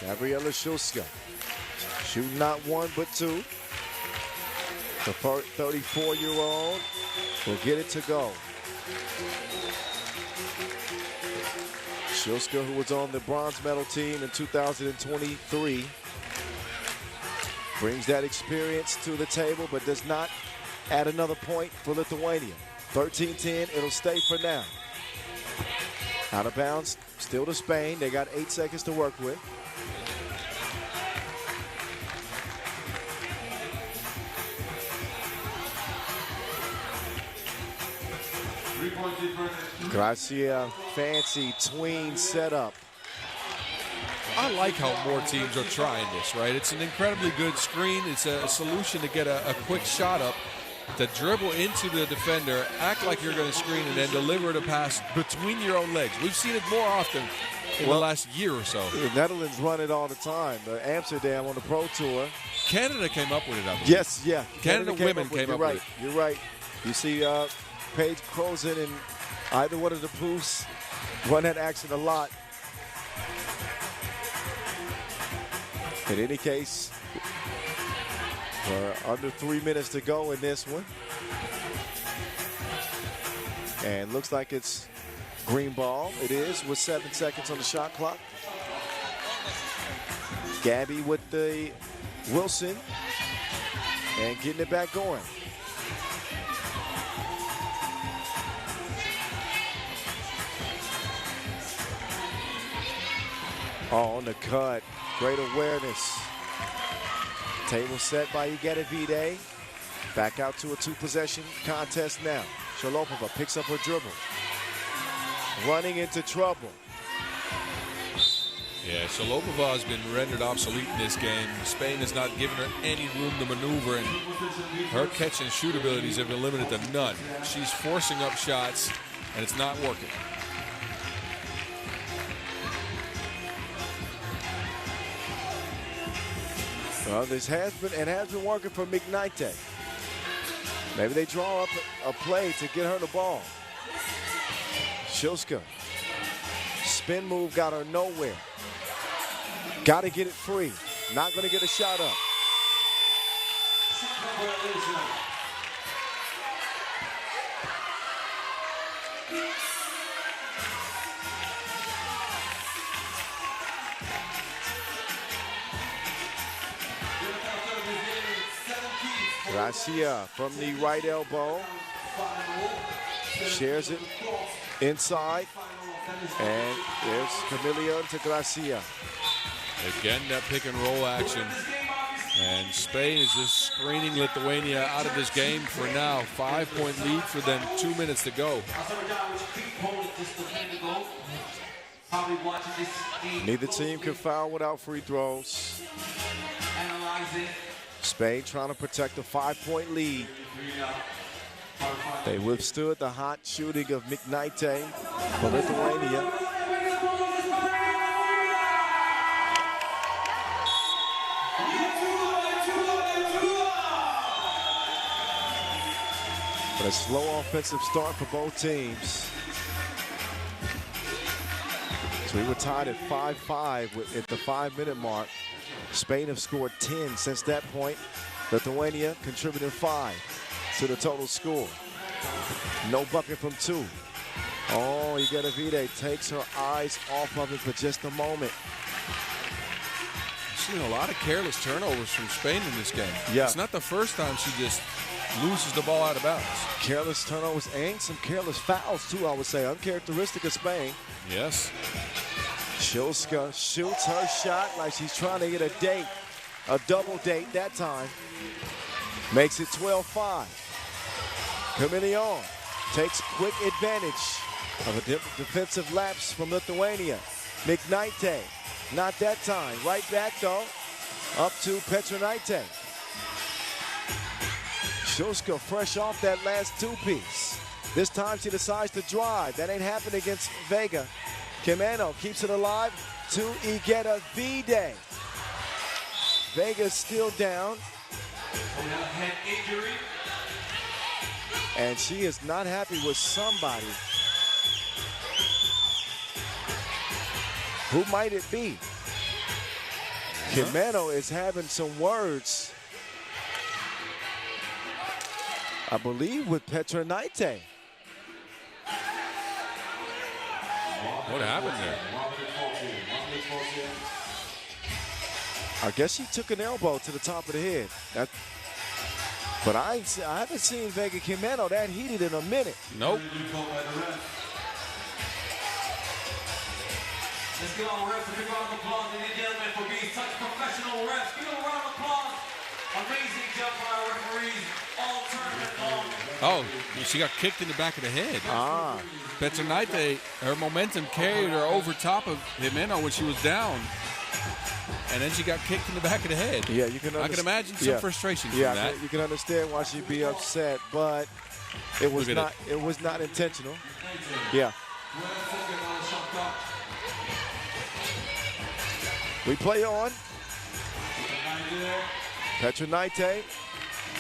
Gabriela Schuska, shooting not one but two. The 34-year-old will get it to go. Schuska, who was on the bronze medal team in 2023, brings that experience to the table, but does not add another point for Lithuania. 13-10, it'll stay for now. Out of bounds, still to Spain. They got 8 seconds to work with. Gracia, fancy tween setup. I like how more teams are trying this, right? It's an incredibly good screen. It's a solution to get a quick shot up, to dribble into the defender, act like you're going to screen, and then deliver the pass between your own legs. We've seen it more often in the last year or so. The Netherlands run it all the time. Amsterdam on the Pro Tour. Canada came up with it, I believe. Yes, yeah. Canada women came up with it. You're right. You see Paige Crozen and either one of the Poofs run that action a lot. In any case, we're under 3 minutes to go in this one. And looks like it's green ball. It is, with 7 seconds on the shot clock. Gabby with the Wilson and getting it back going. Oh, on the cut. Great awareness. Table set by Igera Vide. Back out to a 2-possession contest now. Shalopova picks up her dribble. Running into trouble. Yeah, Shalopova has been rendered obsolete in this game. Spain has not given her any room to maneuver, and her catch and shoot abilities have been limited to none. She's forcing up shots, and it's not working. Well, this has been working for McKnight. Maybe they draw up a play to get her the ball. Schuska. Spin move got her nowhere. Got to get it free. Not going to get a shot up. Gracia from the right elbow. Shares it inside. And there's Camillion to Gracia. Again, that pick and roll action. And Spain is just screening Lithuania out of this game for now. 5-point lead for them, 2 minutes to go. Neither team can foul without free throws. Spain trying to protect a 5-point lead. They withstood the hot shooting of McKnight for Lithuania. But a slow offensive start for both teams. So we were tied at 5-5 at the 5-minute mark. Spain have scored 10 since that point. Lithuania contributing 5 to the total score. No bucket from 2. Oh, Igetovide takes her eyes off of it for just a moment. Seen a lot of careless turnovers from Spain in this game. Yeah. It's not the first time she just loses the ball out of bounds. Careless turnovers and some careless fouls too, I would say. Uncharacteristic of Spain. Yes. Shilska shoots her shot like she's trying to get a date. A double date that time. Makes it 12-5. Copenhagen takes quick advantage of a defensive lapse from Lithuania. McKnight, not that time. Right back though, up to Petronaite. Shilska fresh off that last two-piece. This time she decides to drive. That ain't happened against Vega. Kimeno keeps it alive to Igetovide. Vega's still down. And she is not happy with somebody. Who might it be? Kimeno is having some words, I believe, with Petronaite. What happened there? I guess she took an elbow to the top of the head. But I haven't seen Vega Kimeno that heated in a minute. Nope. Let's give our refs a big round of applause, ladies and gentlemen, for being such professional refs. Give them a round of applause. Amazing job by our referees all tournament long. Oh, she got kicked in the back of the head. Ah. Petronaite, her momentum carried her over top of Jimeno when she was down. And then she got kicked in the back of the head. Yeah, you can. I can imagine some frustration from that. You can understand why she'd be upset, but it was not. It was not intentional. Yeah. We play on. Petronaite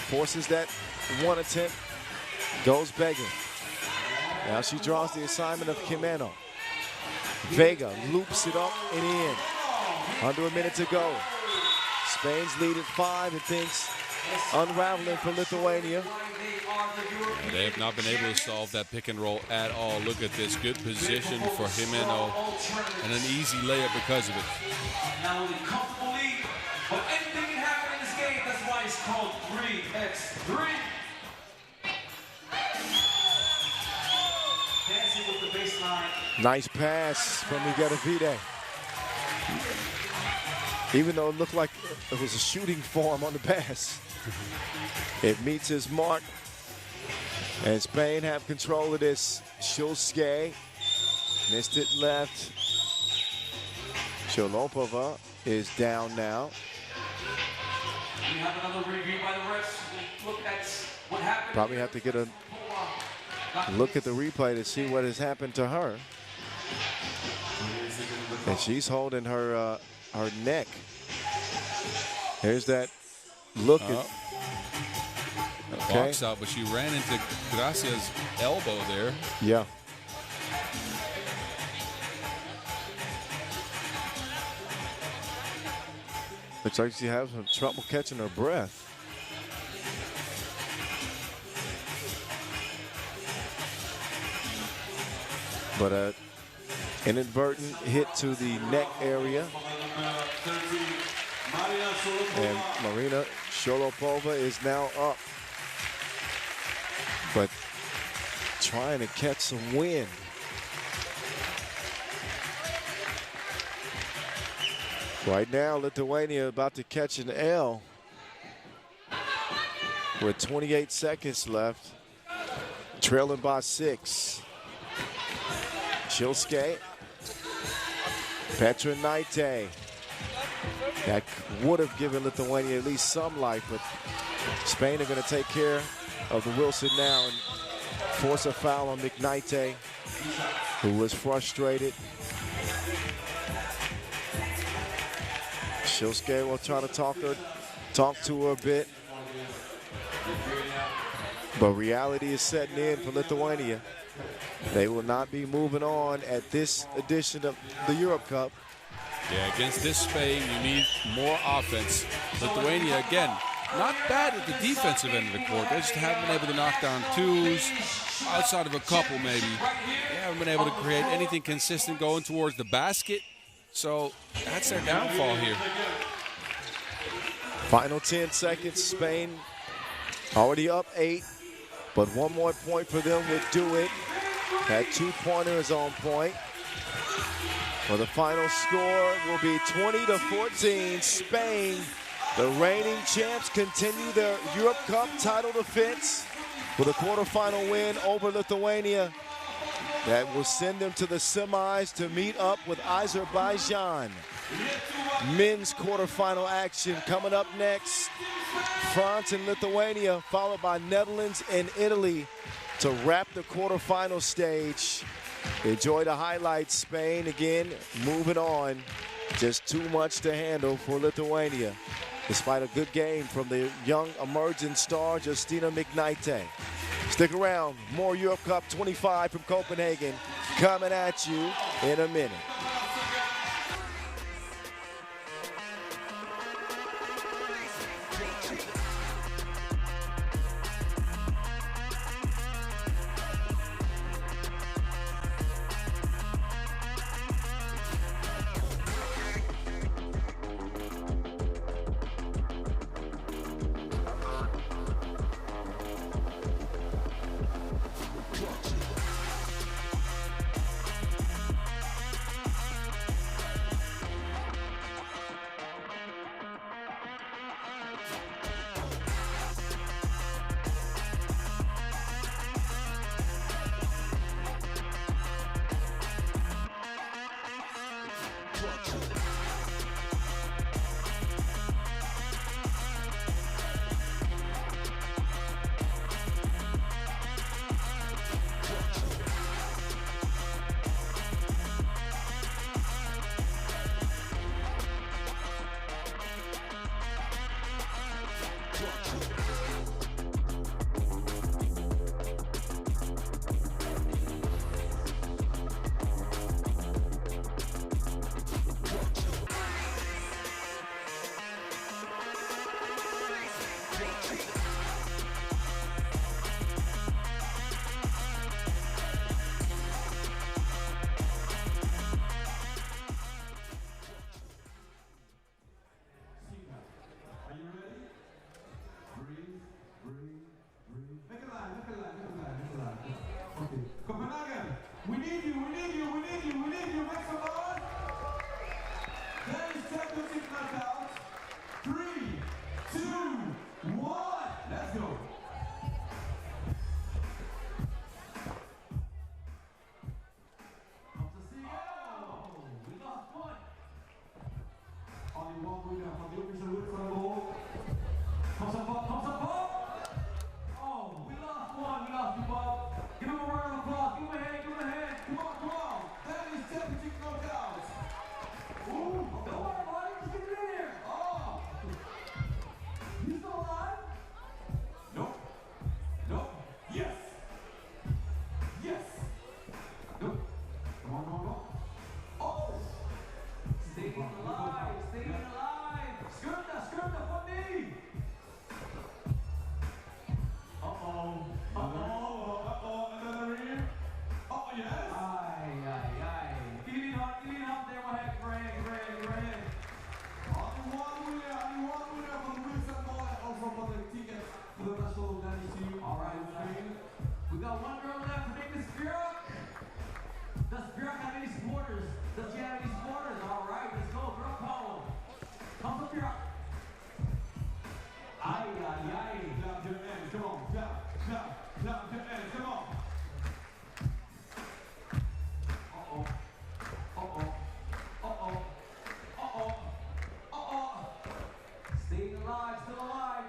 forces that one attempt, goes begging. Now she draws the assignment of Kimeno. Vega loops it up and in. Under a minute to go. Spain's lead at 5 and things unraveling for Lithuania. And they have not been able to solve that pick and roll at all. Look at this good position for Jimeno and an easy layup because of it. Now with a comfortable lead, but anything can happen in this game. That's why it's called 3x3. Dancing with the baseline. Nice pass from Igetovide. Even though it looked like it was a shooting form on the pass. It meets his mark. And Spain have control of this. Shilske missed it left. Sholopova is down now. We have another review by the refs. Look at what happened. Probably have to get a look at the replay to see what has happened to her. And she's holding her her neck. Here's that look. Box out, but she ran into Gracia's elbow there. Yeah. Looks like she has some trouble catching her breath. But inadvertent hit to the neck area. And Marina Sholopova is now up. But trying to catch some wind. Right now, Lithuania about to catch an L. with 28 seconds left. Trailing by 6. Chilske. Petrinaite. That would have given Lithuania at least some life, but Spain are going to take care of the Wilson now and force a foul on McKnight, who was frustrated. Chilske will try to talk to her a bit. But reality is setting in for Lithuania. They will not be moving on at this edition of the Europe Cup. Yeah, against this Spain, you need more offense. Lithuania, again, not bad at the defensive end of the court. They just haven't been able to knock down twos, outside of a couple maybe. They haven't been able to create anything consistent going towards the basket. So that's their downfall here. Final 10 seconds. Spain already up 8, but one more point for them would do it. That 2-pointer is on point. Well, the final score will be 20-14. Spain, the reigning champs, continue their Europe Cup title defense with a quarterfinal win over Lithuania. That will send them to the semis to meet up with Azerbaijan. Men's quarterfinal action coming up next. France and Lithuania, followed by Netherlands and Italy to wrap the quarterfinal stage. Enjoy the highlights. Spain again moving on. Just too much to handle for Lithuania, despite a good game from the young emerging star Justina McKnight. Stick around. More Europe Cup 25 from Copenhagen coming at you in a minute. alive, still alive.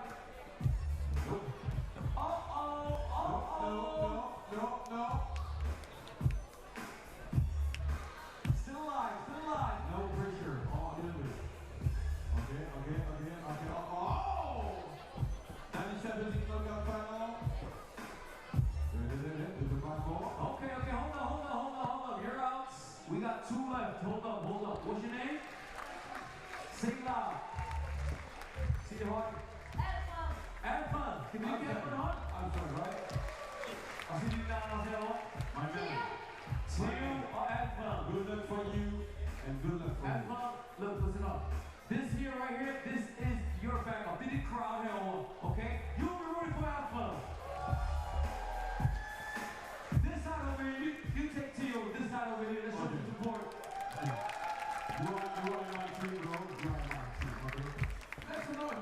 No. Still alive, still alive. No pressure. Oh, okay. Oh! 97 knockout final. Okay, hold on. You're out. We got 2 left. Hold up. What's your name? Sing loud. See your heart. Advan. Can you get one on? I'm sorry, right? I'll see you down. My man. Teal or Advan? Good luck for you and good luck for Advan, look, listen up. This here right here, this is your backup. Did you crowd here on? Okay? You'll be rooting for Advan. This side over here, you take Teal. This side over here, let's show some support. You are in my team, bro. You are in my team, okay? Make some noise.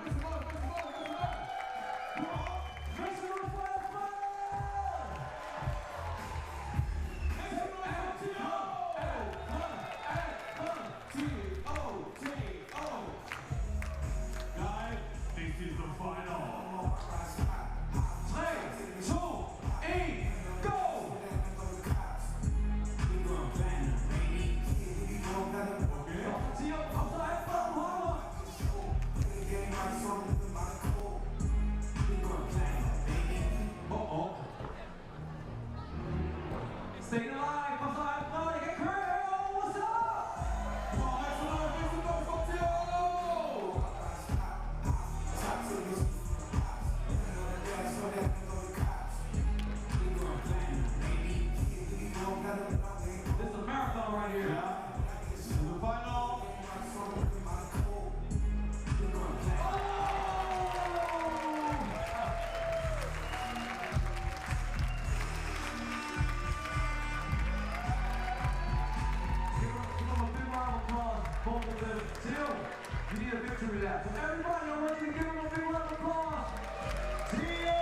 Staying alive, what's up? Get Curry, what's up? Come on, make some noise for Teal! This is a marathon right here. Yeah. This is the final. You need a victory lap. So everybody, I want you to give him a big round of applause. Teal!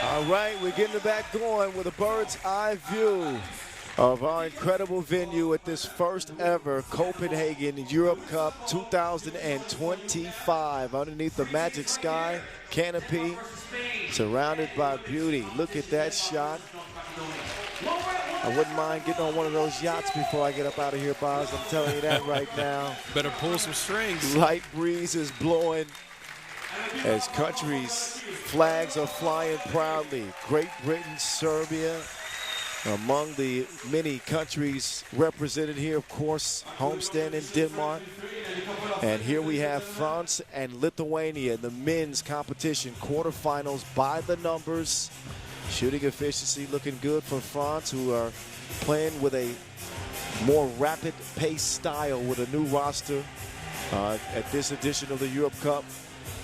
All right, we're getting it back going with a bird's eye view of our incredible venue at this first ever Copenhagen Europe Cup 2025. Underneath the magic sky canopy, surrounded by beauty. Look at that shot. I wouldn't mind getting on one of those yachts before I get up out of here, Boz. I'm telling you that right now. Better pull some strings. Light breeze is blowing as countries' flags are flying proudly. Great Britain, Serbia, among the many countries represented here, of course, homestand in Denmark. And here we have France and Lithuania in the men's competition quarterfinals by the numbers. Shooting efficiency looking good for France, who are playing with a more rapid pace style with a new roster at this edition of the Europe Cup.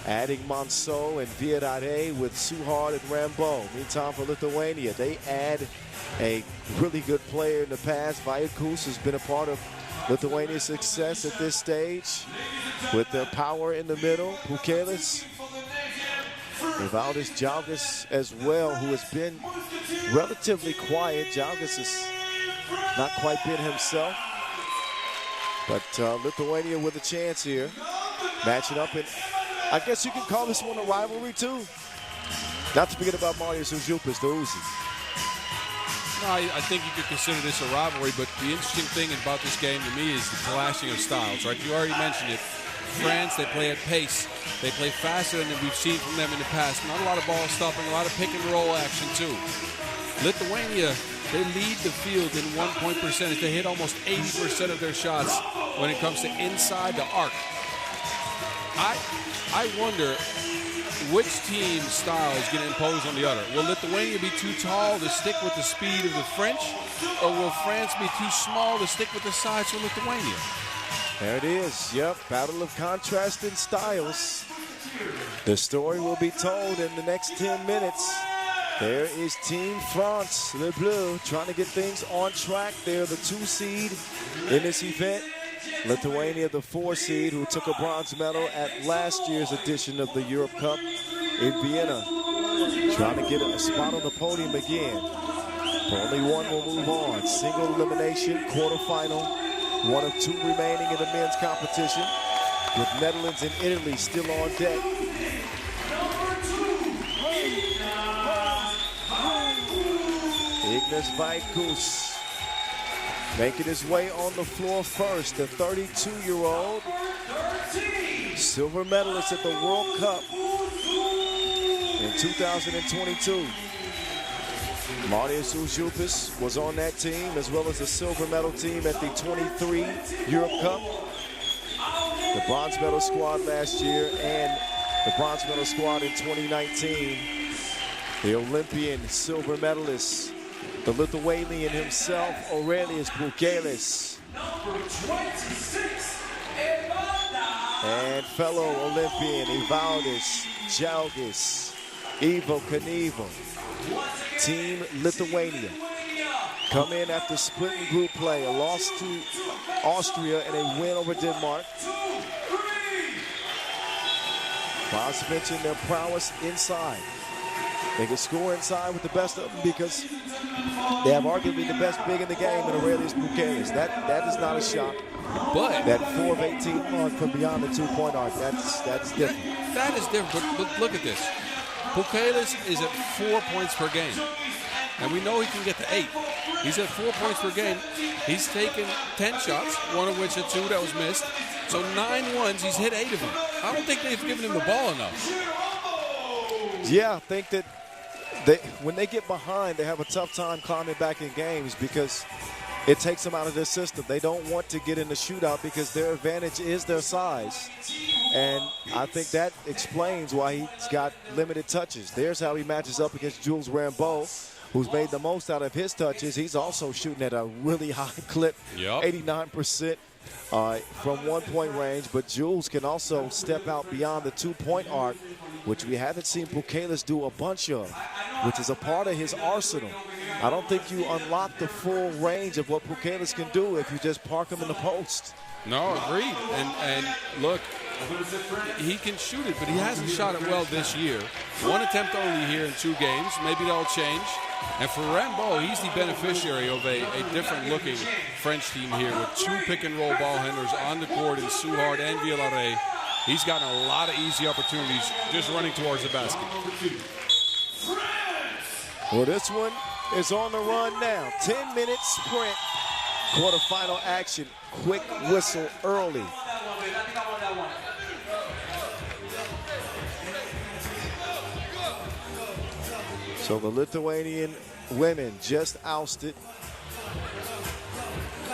Adding Monceau and Viadade with Suhard and Rambeau. Meantime, for Lithuania, they add a really good player in the past. Vaitkus has been a part of Lithuania's success at this stage with their power in the middle. Pukelis, Valdis Jalgis as well, who has been relatively quiet. Jalgis has not quite been himself. But Lithuania with a chance here. Matching up, and I guess you can call this one a rivalry too. Not to forget about Marius Ujupas, the Uzi. No, I think you could consider this a rivalry, but the interesting thing about this game to me is the clashing of styles, right? You already mentioned it. France, they play at pace. They play faster than we've seen from them in the past. Not a lot of ball stopping, a lot of pick and roll action too. Lithuania, they lead the field in 1-point percentage. They hit almost 80% of their shots when it comes to inside the arc. I wonder which team's style is going to impose on the other. Will Lithuania be too tall to stick with the speed of the French, or will France be too small to stick with the size of Lithuania? There it is. Yep, battle of contrasting styles. The story will be told in the next 10 minutes. There is Team France, Le Bleu, trying to get things on track. They're the 2 seed in this event. Lithuania, the 4 seed, who took a bronze medal at last year's edition of the Europe Cup in Vienna. Trying to get a spot on the podium again. But only one will move on. Single elimination, quarterfinal. One of two remaining in the men's competition, with Netherlands and Italy still on deck. Ignas Vaikus making his way on the floor first, the 32-year-old silver medalist at the World Cup in 2022. Marius Ujupis was on that team, as well as the silver medal team at the 23 Europe Cup, the bronze medal squad last year, and the bronze medal squad in 2019. The Olympian silver medalist, the Lithuanian himself, Aurelijus Pukelis. And fellow Olympian Evaldis Jalgis, Ivo Knievel. Team Lithuania come in after splitting group play, a loss to Austria and a win over Denmark. Boss mentioned their prowess inside. They can score inside with the best of them because they have arguably the best big in the game in Aurelijus Pukelis. That is not a shock. But that 4 of 18 mark from beyond the 2-point arc, that's different. That is different, but look at this. Pukelis is at 4 points per game. And we know he can get to 8. He's at 4 points per game. He's taken 10 shots, one of which a 2 that was missed. So 9 ones, he's hit 8 of them. I don't think they've given him the ball enough. Yeah, I think that when they get behind, they have a tough time climbing back in games because it takes them out of their system. They don't want to get in the shootout because their advantage is their size. And I think that explains why he's got limited touches. There's how he matches up against Jules Rambeau, who's made the most out of his touches. He's also shooting at a really high clip, 89% from 1-point range. But Jules can also step out beyond the 2-point arc, which we haven't seen Pukelis do a bunch of, which is a part of his arsenal. I don't think you unlock the full range of what Pukelis can do if you just park him in the post. No, agreed. And look, he can shoot it, but he hasn't shot it well this year. 1 attempt only here in 2 games. Maybe that'll change. And for Rambeau, he's the beneficiary of a different-looking French team here with 2 pick-and-roll ball handlers on the court in Suhard and Villare. He's gotten a lot of easy opportunities just running towards the basket. Well, this one is on the run now. 10-minute sprint. Quarterfinal action. Quick whistle early. So the Lithuanian women just ousted.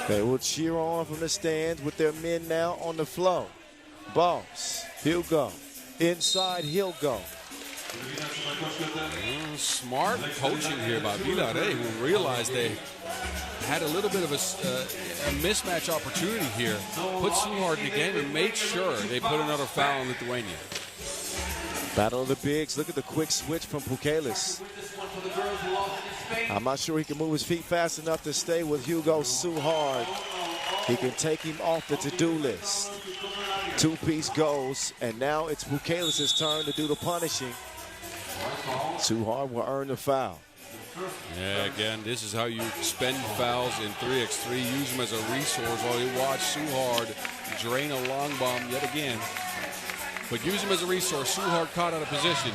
They will cheer on from the stands with their men now on the flow. Boss, he'll go. Inside, he'll go. Smart coaching here by Villare, who realized they had a little bit of a mismatch opportunity here. Put Suhard in the game and made sure they put another foul on Lithuania. Battle of the bigs. Look at the quick switch from Pukelis. I'm not sure he can move his feet fast enough to stay with Hugo Suhard. He can take him off the to-do list. 2-piece goes, and now it's Pukelis' turn to do the punishing. Suhard will earn the foul. Yeah, again, this is how you spend fouls in 3x3. Use them as a resource while you watch Suhard drain a long bomb yet again. But use them as a resource. Suhard caught out of position.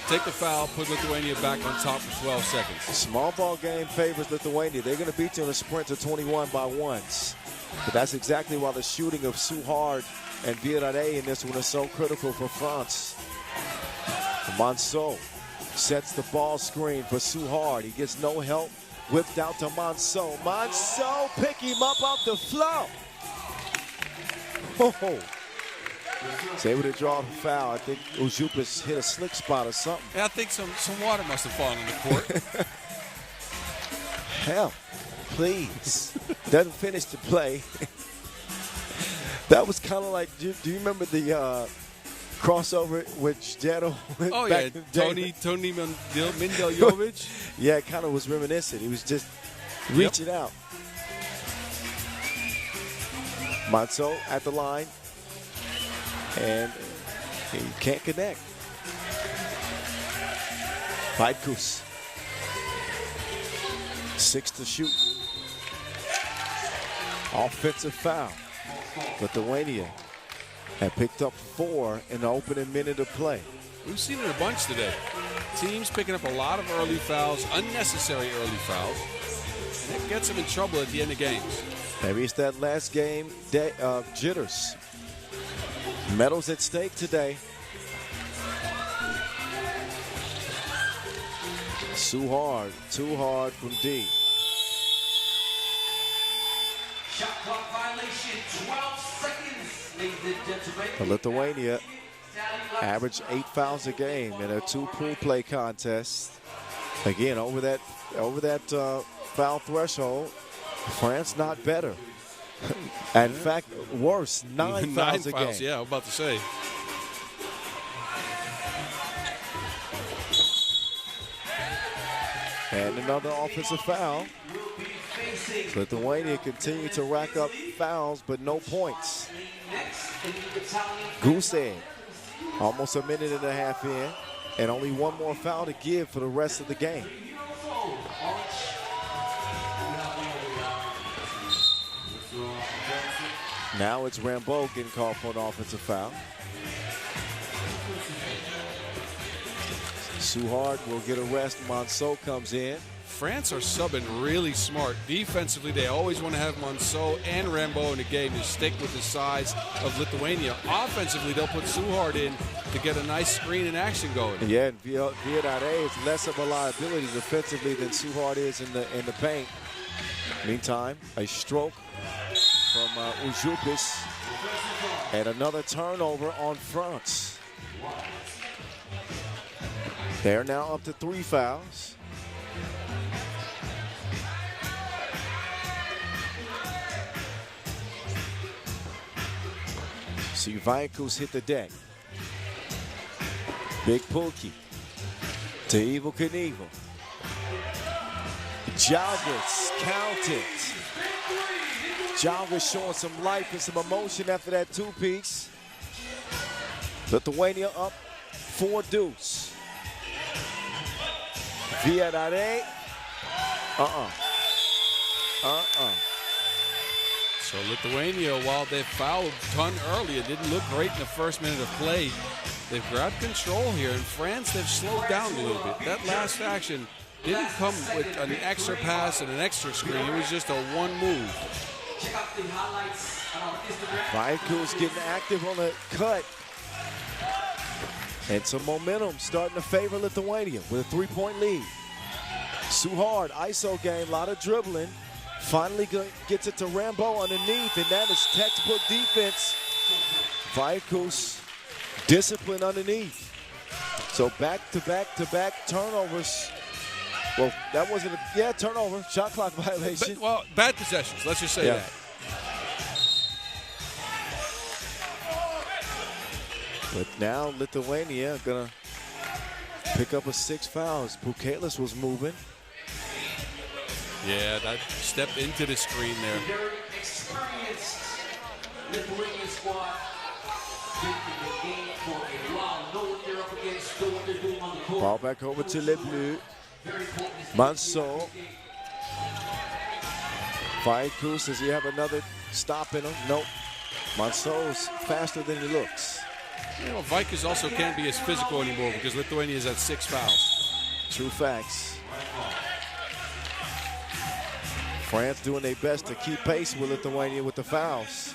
Take the foul, put Lithuania back on top for 12 seconds. Small ball game favors Lithuania. They're going to beat you in a sprint to 21 by ones. But that's exactly why the shooting of Suhard and Villare in this one is so critical for France. Monceau sets the ball screen for Suhard. He gets no help. Whipped out to Monceau. Monceau, pick him up off the floor. Oh. He's able to draw the foul. I think Ujupis hit a slick spot or something. Yeah, I think some water must have fallen on the court. Hell, please. Doesn't finish the play. That was kind of like, do you remember the crossover with Jero? Oh, yeah, Tony Mindel-Jovic. Yeah, it kind of was reminiscent. He was just reaching out. Monceau at the line. And he can't connect. Vaitkus. 6 to shoot. Offensive foul. Lithuania had picked up 4 in the opening minute of play. We've seen it a bunch today. Teams picking up a lot of early fouls, unnecessary early fouls. And it gets them in trouble at the end of games. Maybe it's that last game day of jitters. Medals at stake today. Too hard from D. Shot clock violation, 12 seconds, ladies and gentlemen. Lithuania averaged 8 fouls a game in a 2-pool play contest. Again, over that foul threshold, France not better. In fact, worse, 9 fouls a game. Yeah, I'm about to say. And another offensive foul. Lithuania continue to rack up fouls, but no points. Goose egg, almost a minute and a half in, and only one more foul to give for the rest of the game. Now it's Rambeau getting called for an offensive foul. Suhard will get a rest. Monceau comes in. France are subbing really smart. Defensively, they always want to have Monceau and Rambeau in the game to stick with the size of Lithuania. Offensively, they'll put Suhard in to get a nice screen and action going. Yeah, and Viadare is less of a liability defensively than Suhard is in the paint. Meantime, a stroke from Ujupis and another turnover on France. They're now up to 3 fouls. See Vaitkus hit the deck. Big Pulki to Evel Knievel. Jalvis, count it. Jalvis showing some life and some emotion after that 2-piece. Lithuania up 4 deuce. Viadare. So Lithuania, while they fouled a ton early, it didn't look great in the first minute of play. They've grabbed control here. In France, they've slowed down a little bit. That last action didn't come with an extra pass and an extra screen. It was just a one move. Check out the highlights on Instagram. Vaitkus getting active on the cut. And some momentum starting to favor Lithuania with a 3-point lead. Suhard, ISO game, a lot of dribbling. Finally gets it to Rambeau underneath, and that is textbook defense. Vaitkus, discipline underneath. So back-to-back turnovers. Well, that wasn't a turnover, shot clock violation. Well, bad possessions, let's just say that. But now Lithuania gonna pick up a 6 fouls. Bukelis was moving. Yeah, that stepped into the screen there. Very experienced Lithuanian squad. Been in the game for a while. Know what they're up against. Know what they're doing on the court. Ball back over to Les Bleus. Very important. Monceau. Vaitkus, does he have another stop in him? Nope. Monceau's faster than he looks. You know, Vaitkus also can't be as physical anymore because Lithuania is at 6 fouls. True facts. France doing their best to keep pace with Lithuania with the fouls.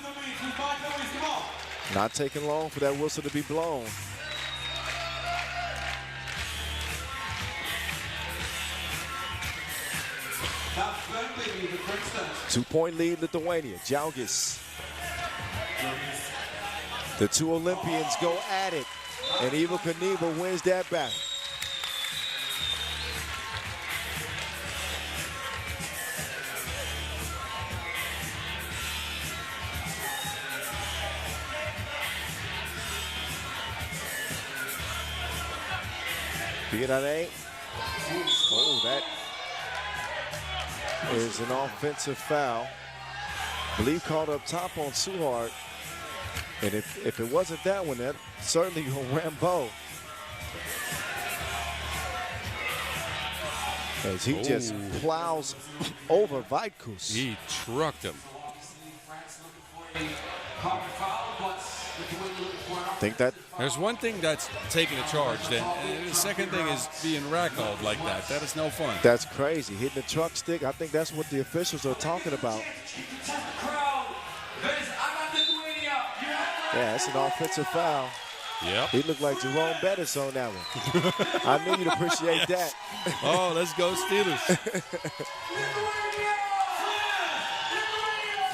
Not taking long for that whistle to be blown. Two-point lead, Lithuania. Jalgis. The 2 Olympians go at it, and Evel Knievel wins that battle. Viadare. Oh, that is an offensive foul. I believe called up top on Suhard. And if it wasn't that one, that certainly on Rambeau. as he just plows over Vaitkus. He trucked him. I think that There's one thing that's taking a charge, then the second thing is being ragdolled like that. That is no fun. that's crazy. Hitting the truck stick, I think that's what the officials are talking about. Yeah, it's an offensive foul. Yep. He looked like Jerome Bettis on that one. I knew you'd appreciate that. Oh, let's go Steelers.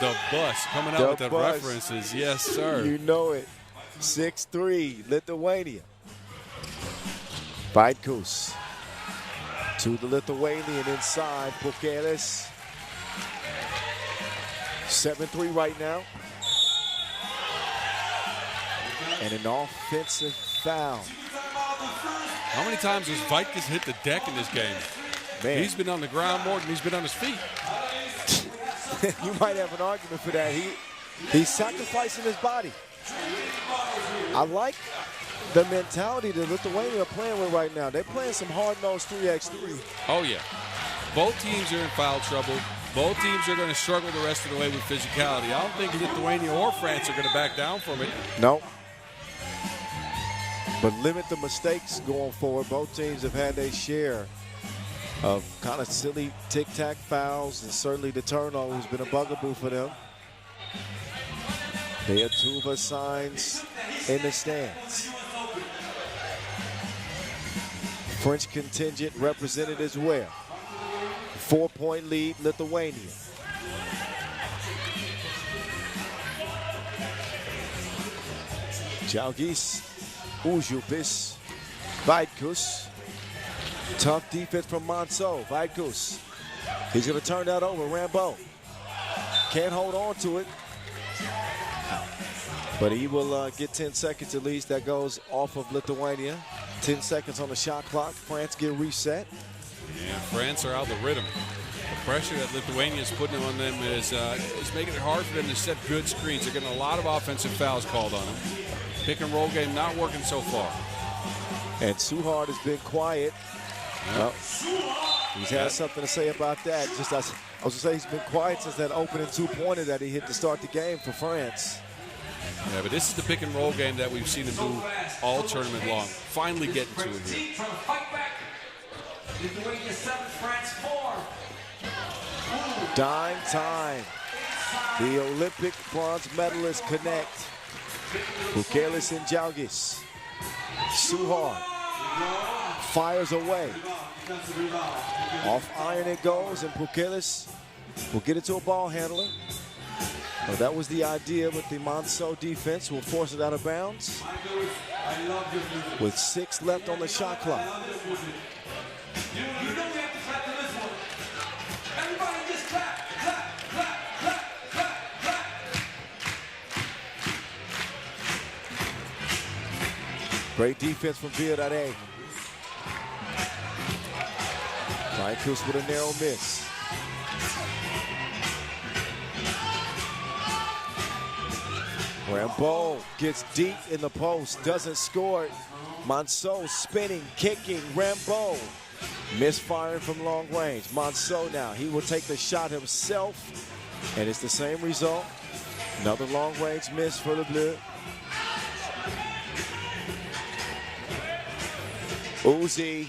The bus coming out with the bus. references. Yes, sir. You know it. 6-3, Lithuania. Vaitkus to the Lithuanian inside. Bukelis. 7-3 right now. And an offensive foul. How many times has Vaitkus hit the deck in this game? Man, He's been on the ground more than he's been on his feet. you might have an argument for that. He's sacrificing his body. I like the mentality that Lithuania are playing with right now. They're playing some hard-nosed 3x3. Oh, yeah. Both teams are in foul trouble. Both teams are going to struggle the rest of the way with physicality. I don't think Lithuania or France are going to back down from it. No. But limit the mistakes going forward. Both teams have had their share of kind of silly tic-tac fouls, and certainly the turnover has been a bugaboo for them. They have Tuva signs in the stands. French contingent represented as well. 4-point lead, Lithuania. Džiaugys, Užupis, Vaitkus. Tough defense from Monceau. Vaitkus. He's going to turn that over. Rambo can't hold on to it. But he will get 10 seconds at least. That goes off of Lithuania. 10 seconds on the shot clock. France get reset. And France are out of the rhythm. The pressure that Lithuania is putting on them is making it hard for them to set good screens. They're getting a lot of offensive fouls called on them. Pick and roll game not working so far. And Suhard has been quiet. Well, he's had something to say about that. Just as I was going to say, he's been quiet since that opening two-pointer that he hit to start the game for France. Yeah, but this is the pick and roll game that we've seen him do all tournament long. Finally getting to it here. Dime time. The Olympic bronze medalists connect. Bukelis and Džiaugys. Suhard fires away. Off iron it goes, and Bukelis will get it to a ball handler. Well, that was the idea with the Monceau defense. Will force it out of bounds with 6 left on the shot clock. Great defense from Viorare. Vaitkus with a narrow miss. Rambo gets deep in the post, doesn't score it. Monceau spinning, kicking. Rambo misfiring from long range. Monceau now, he will take the shot himself, and it's the same result. Another long range miss for the Bleu. Uzi.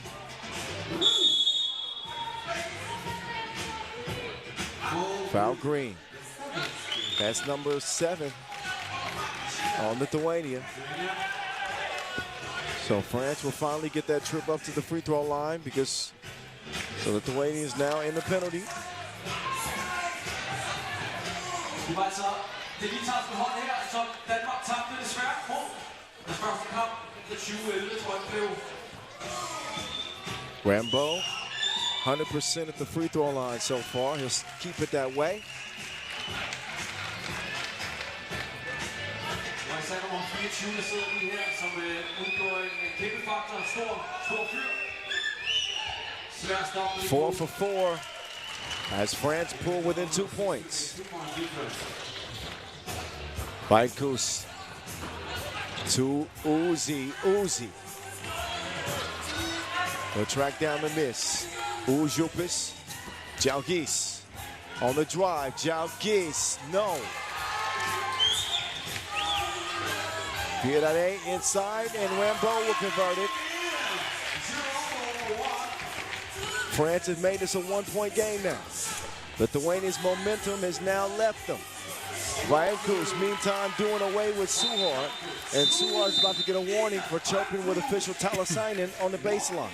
Foul green. That's number 7 on Lithuania. So France will finally get that trip up to the free throw line because so Lithuania is now in the penalty. Rambo, 100% at the free throw line so far. He'll keep it that way. Four for 4 as France pull within 2 points. Vaitkus to Uzi. Uzi will track down the miss. Ujupis. Jalgis on the drive. Jalgis, no. Vietnam inside, and Rambo will convert it. France has made this a one-point game now. Lithuania's momentum has now left them. Vaitkus, meantime, doing away with Suhard, and Suhard's about to get a warning for chirping with official Talasainen on the baseline.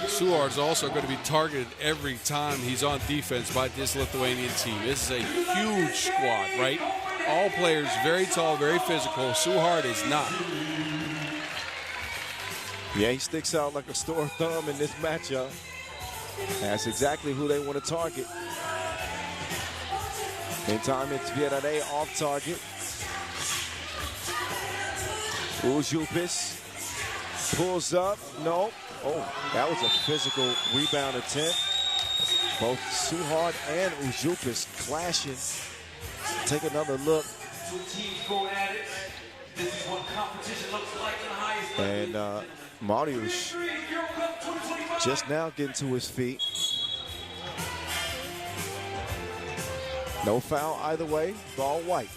Suhard's also going to be targeted every time he's on defense by this Lithuanian team. This is a huge squad, right? All players very tall, very physical. Suhard is not. Yeah, he sticks out like a sore thumb in this matchup. That's exactly who they want to target. Meantime, it's Vietnam off target. Ujupis pulls up. No. Oh, that was a physical rebound attempt. Both Suhard and Ujupis clashing. Take another look. And Mariusz just now getting to his feet. No foul either way, ball white.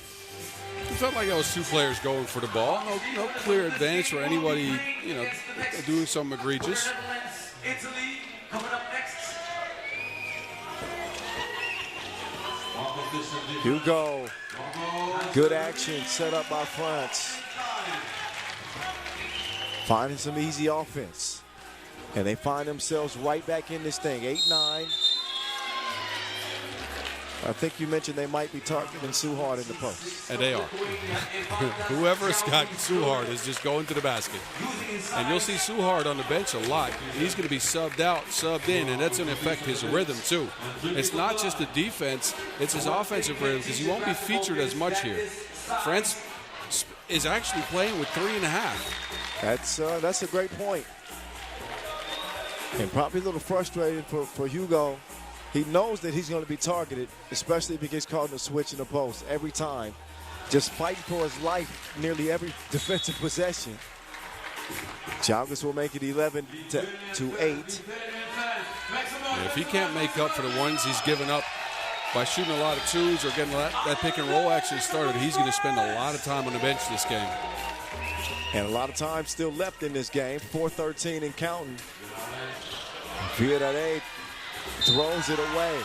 It felt like those two players going for the ball. No clear advantage for anybody, doing something egregious. Italy coming up next. Hugo, good action set up by France. Finding some easy offense. And they find themselves right back in this thing, 8-9. I think you mentioned they might be targeting Suhard in the post. And they are. Whoever's got Suhard is just going to the basket. And you'll see Suhard on the bench a lot. He's going to be subbed out, subbed in, and that's going to affect his rhythm too. It's not just the defense, it's his offensive rhythm, because he won't be featured as much here. France is actually playing with 3.5. That's a great point. And probably a little frustrating for Hugo. He knows that he's going to be targeted, especially if he gets caught in a switch in the post every time. Just fighting for his life nearly every defensive possession. Jalgis will make it 11-8. If he can't make up for the ones he's given up by shooting a lot of twos or getting that pick and roll actually started, he's going to spend a lot of time on the bench this game. And a lot of time still left in this game, 4:13 and counting. Vietnam throws it away.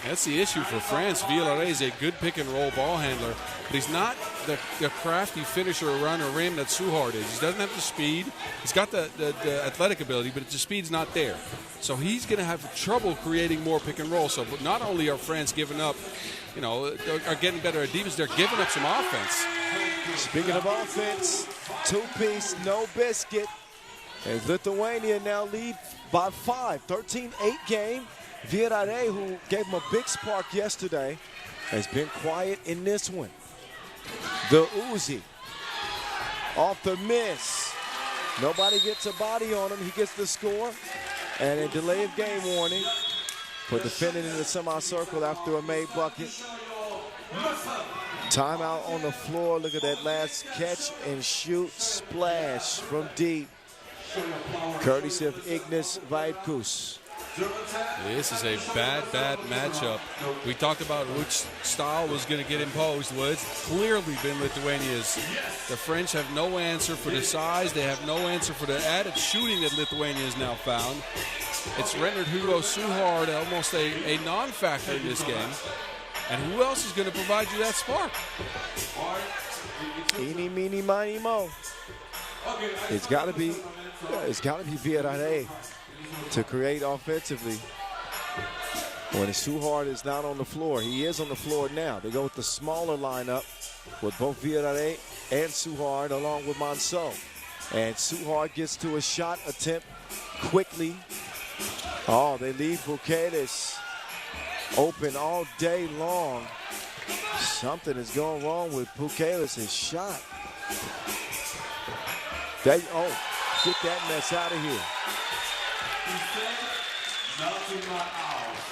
That's the issue for France. Villarreal is a good pick and roll ball handler, but he's not the crafty finisher around the rim that Suhard is. He doesn't have the speed. He's got the athletic ability, but the speed's not there. So he's going to have trouble creating more pick and roll. So but not only are France giving up, are getting better at defense, they're giving up some offense. Speaking of offense, two-piece, no biscuit. And Lithuania now lead by 5, 13-8 game. Vietnam, who gave him a big spark yesterday, has been quiet in this one. The Uzi off the miss. Nobody gets a body on him. He gets the score. And a delay of game warning for defending in the semicircle after a made bucket. Timeout on the floor. Look at that last catch and shoot splash from deep. Courtesy of Ignas Vaitkus. This is a bad matchup. We talked about which style was going to get imposed. Well, it's clearly been Lithuania's. The French have no answer for the size. They have no answer for the added shooting that Lithuania has now found. It's rendered Hugo Suhard almost a non-factor in this game. And who else is going to provide you that spark? Eeny, meeny, miny, mo. It's got to be Vietnam to create offensively when Suhard is not on the floor. He is on the floor now. They go with the smaller lineup with both Vietnam and Suhard along with Monceau. And Suhard gets to a shot attempt quickly. Oh, they leave Bukelis open all day long. Something is going wrong with Bukelis' shot. Get that mess out of here. Not in my house.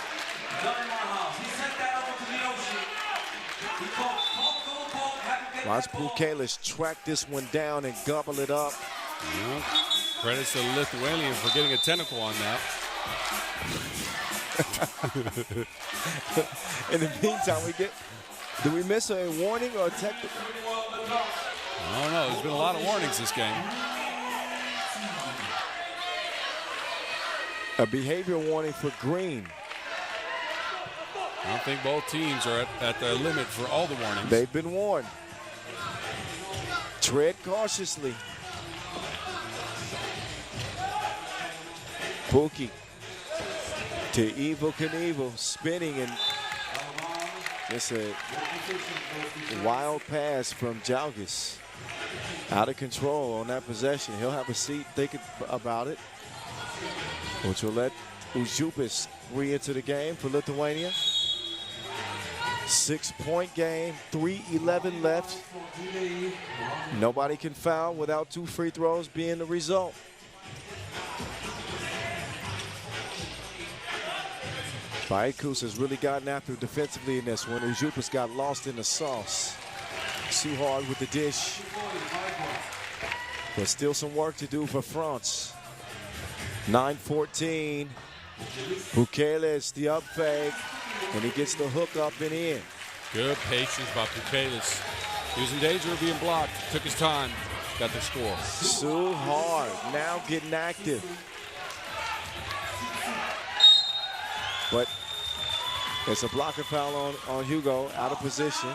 Not in my house. He sent that over to the ocean. He called, Watch Bukelis track this one down and gobble it up. Well, credits to the Lithuanian for getting a tentacle on that. In the meantime, did we miss a warning or a technical? I don't know. There's been a lot of warnings this game. A behavior warning for Green. I don't think both teams are at the limit for all the warnings. They've been warned. Tread cautiously. Pookie to Evel Knievel, spinning, and it's a wild pass from Jalgis. Out of control on that possession. He'll have a seat thinking about it, which will let Užupis re-enter the game for Lithuania. 6-point game, 3:11 left. Nobody can foul without 2 free throws being the result. Baikus has really gotten after defensively in this one. Užupis got lost in the sauce. Suhard with the dish. But still some work to do for France. 9-14. Bukelis, the up fake, and he gets the hook up and in. Good patience by Bukelis. He was in danger of being blocked. Took his time. Got the score. Suhard now getting active. But it's a blocker foul on Hugo, out of position,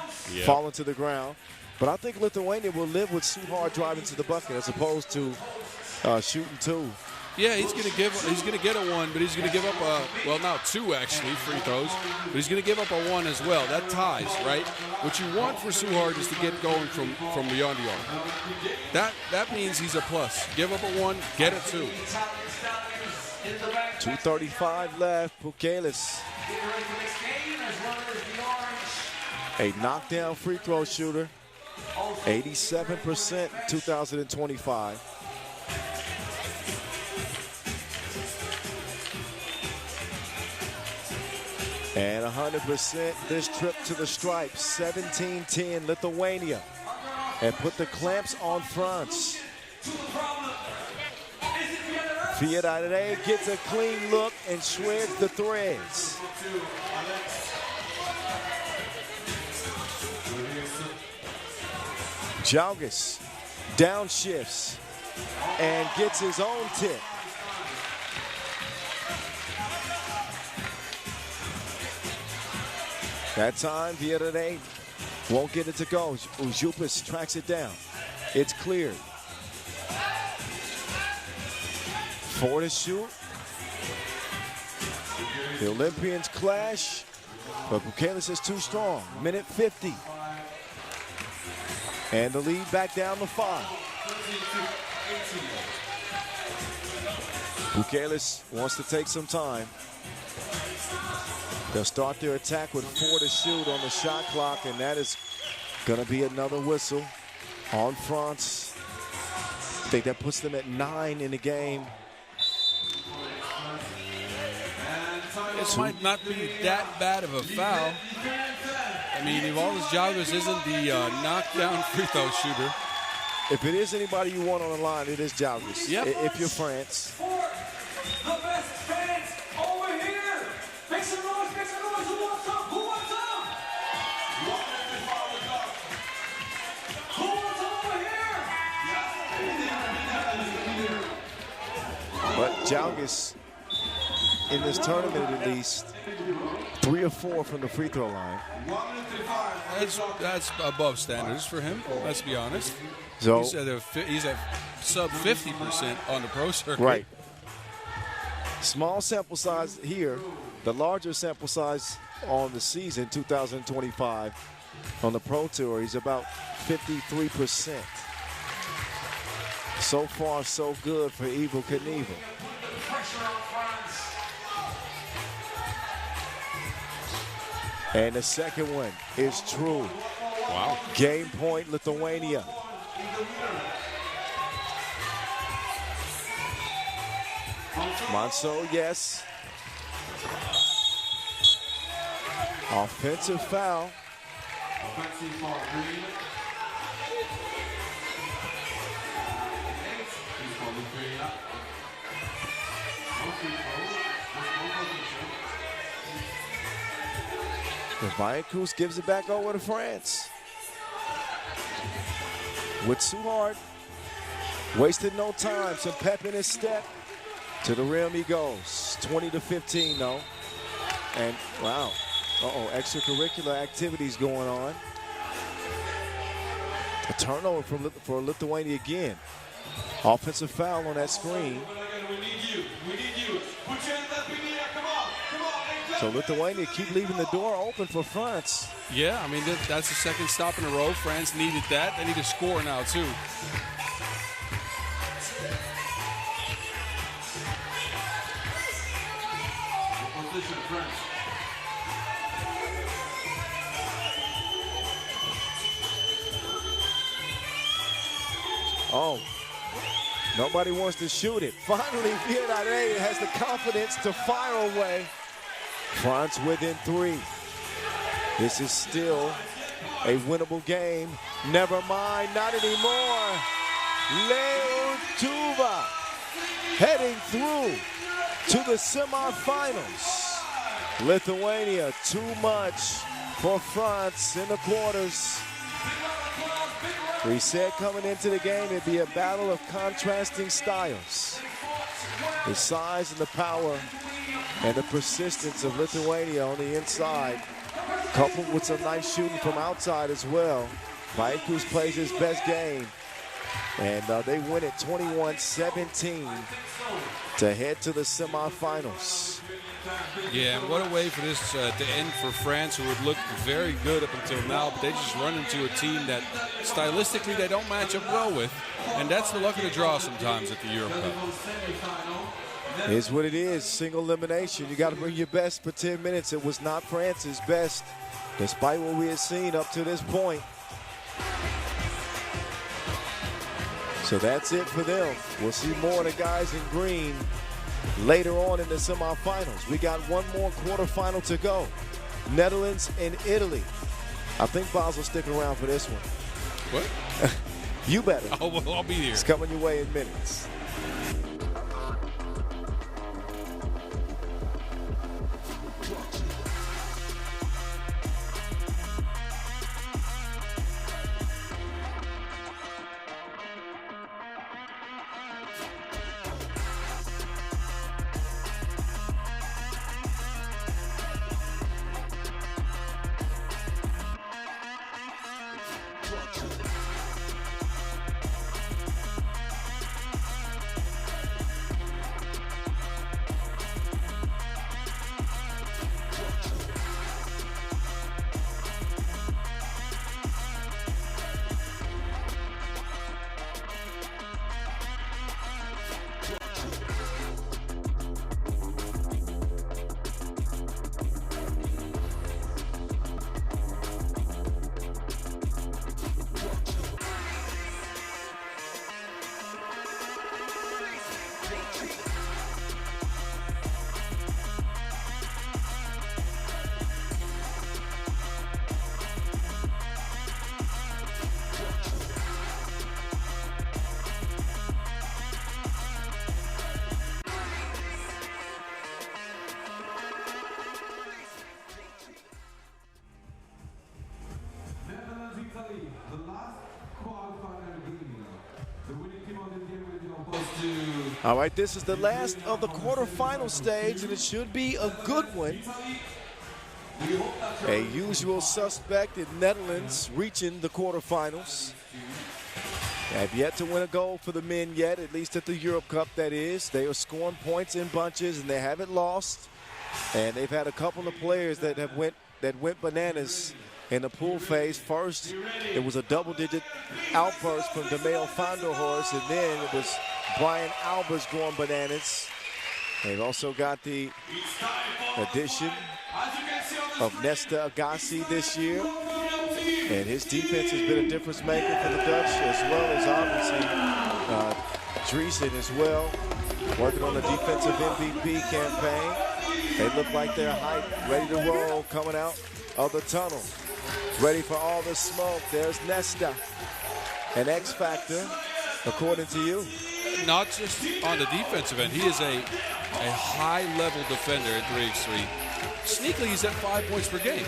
falling to the ground. But I think Lithuania will live with Suhard driving to the bucket as opposed to shooting 2. Yeah, he's going to get a 1, but he's going to give up now 2 actually free throws, but he's going to give up a 1 as well. That ties, right? What you want for Suhard is to get going from beyond the arc. That means he's a plus. Give up a 1, get a 2. 2:35 left. Bukelis, a knockdown free throw shooter, 87% 2025. And 100% this trip to the stripes. 17-10 Lithuania, and put the clamps on France. Fiat gets a clean look and shreds the threads. Jalgis downshifts and gets his own tip. That time, Vietnam won't get it to go. Užupis tracks it down. It's cleared. 4 to shoot. The Olympians clash, but Bukelis is too strong. Minute 50. And the lead back down to 5. Bukelis wants to take some time. They'll start their attack with 4 to shoot on the shot clock, and that is going to be another whistle on France. I think that puts them at 9 in the game. This might not be that bad of a foul. I mean, Evaldas Jalgis isn't the knockdown free throw shooter. If it is anybody you want on the line, it is Jalgis. Yep. If you're France. The best fans over here. Make some noise, make some noise. Who wants up? Who wants up? Who wants over here? But Jalgis, in this tournament at least, 3 of 4 from the free throw line. That's above standards for him, let's be honest. So he's at sub 50% on the pro circuit. Right. Small sample size here. The larger sample size on the season, 2025, on the Pro Tour, he's about 53%. So far, so good for Evel Knievel. And the second one is true. Wow. Game point, Lithuania. Monceau, yes. Offensive foul. Vaillancourt gives it back over to France. With Suhard, wasted no time. Some pep in his step. To the rim he goes. 20-15 though. And wow. Extracurricular activities going on. A turnover for Lithuania again. Offensive foul on that screen. We need you. Put your hands up in the air. Come on. So Lithuania keep leaving the door open for France. Yeah, I mean, that's the second stop in a row. France needed that. They need to score now, too. Oh, nobody wants to shoot it. Finally, Vietnam has the confidence to fire away. France within 3. This is still a winnable game. Never mind, not anymore. Leo Tuva heading through to the semifinals. Lithuania, too much for France in the quarters. We said coming into the game it'd be a battle of contrasting styles. The size and the power and the persistence of Lithuania on the inside, coupled with some nice shooting from outside as well. Vaillancourt plays his best game, and they win it 21-17 to head to the semifinals. Yeah, and what a way for this to end for France, who would look very good up until now, but they just run into a team that stylistically they don't match up well with, and that's the luck of the draw sometimes at the Euro Cup. It's what it is, single elimination. You got to bring your best for 10 minutes. It was not France's best, despite what we had seen up to this point. So that's it for them. We'll see more of the guys in green later on in the semifinals. We got one more quarterfinal to go. Netherlands and Italy. I think Basel's sticking around for this one. What? You better. Oh, well, I'll be here. It's coming your way in minutes. All right, this is the last of the quarterfinal stage, and it should be a good one. A usual suspect in Netherlands reaching the quarterfinals. They have yet to win a goal for the men yet, at least at the Europe Cup, that is. They are scoring points in bunches, and they haven't lost. And they've had a couple of players that went bananas in the pool phase. First, it was a double-digit outburst from DeMeo Vanderhorst, and then it was Brian Albers going bananas. They've also got the addition of Nesta Agassi this year. And his defense has been a difference maker for the Dutch, as well as obviously Driesen as well, working on the defensive MVP campaign. They look like they're hyped, ready to roll, coming out of the tunnel. Ready for all the smoke. There's Nesta, an X factor, according to you. not just on the defensive end. He is a high-level defender at 3x3. Sneakily, he's at 5 points per game.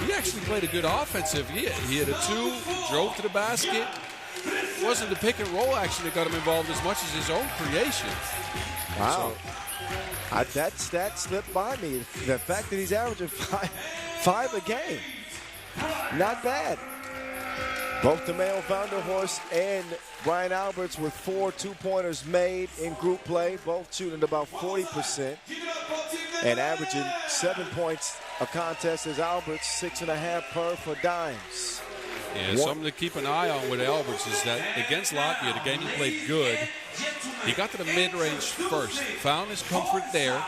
He actually played a good offensive. He hit a 2, drove to the basket. It wasn't the pick and roll action that got him involved as much as his own creation. Wow. That stat slipped by me. The fact that he's averaging five a game. Not bad. Both DeMeo Vanderhorst and Brian Alberts with 4 two-pointers made in group play, both shooting about 40% and averaging 7 points a contest as Alberts, 6.5 per for dimes. Yeah, something to keep an eye on with Alberts is that against Latvia, the game he played good, he got to the mid-range first, found his comfort there,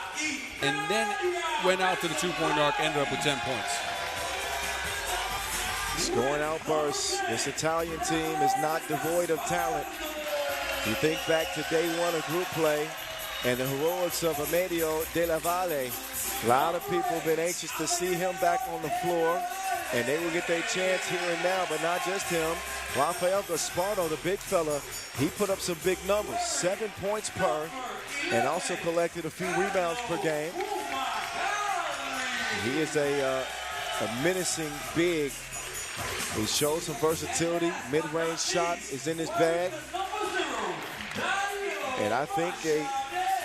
and then went out to the two-point arc, ended up with 10 points. Scoring outbursts. This Italian team is not devoid of talent. You think back to day one of group play and the heroics of Amedeo Della Valle. A lot of people have been anxious to see him back on the floor, and they will get their chance here and now, but not just him. Rafael Gaspardo, the big fella, he put up some big numbers, 7 points per, and also collected a few rebounds per game. He is a menacing big. He shows some versatility. Mid-range shot is in his bag. And I think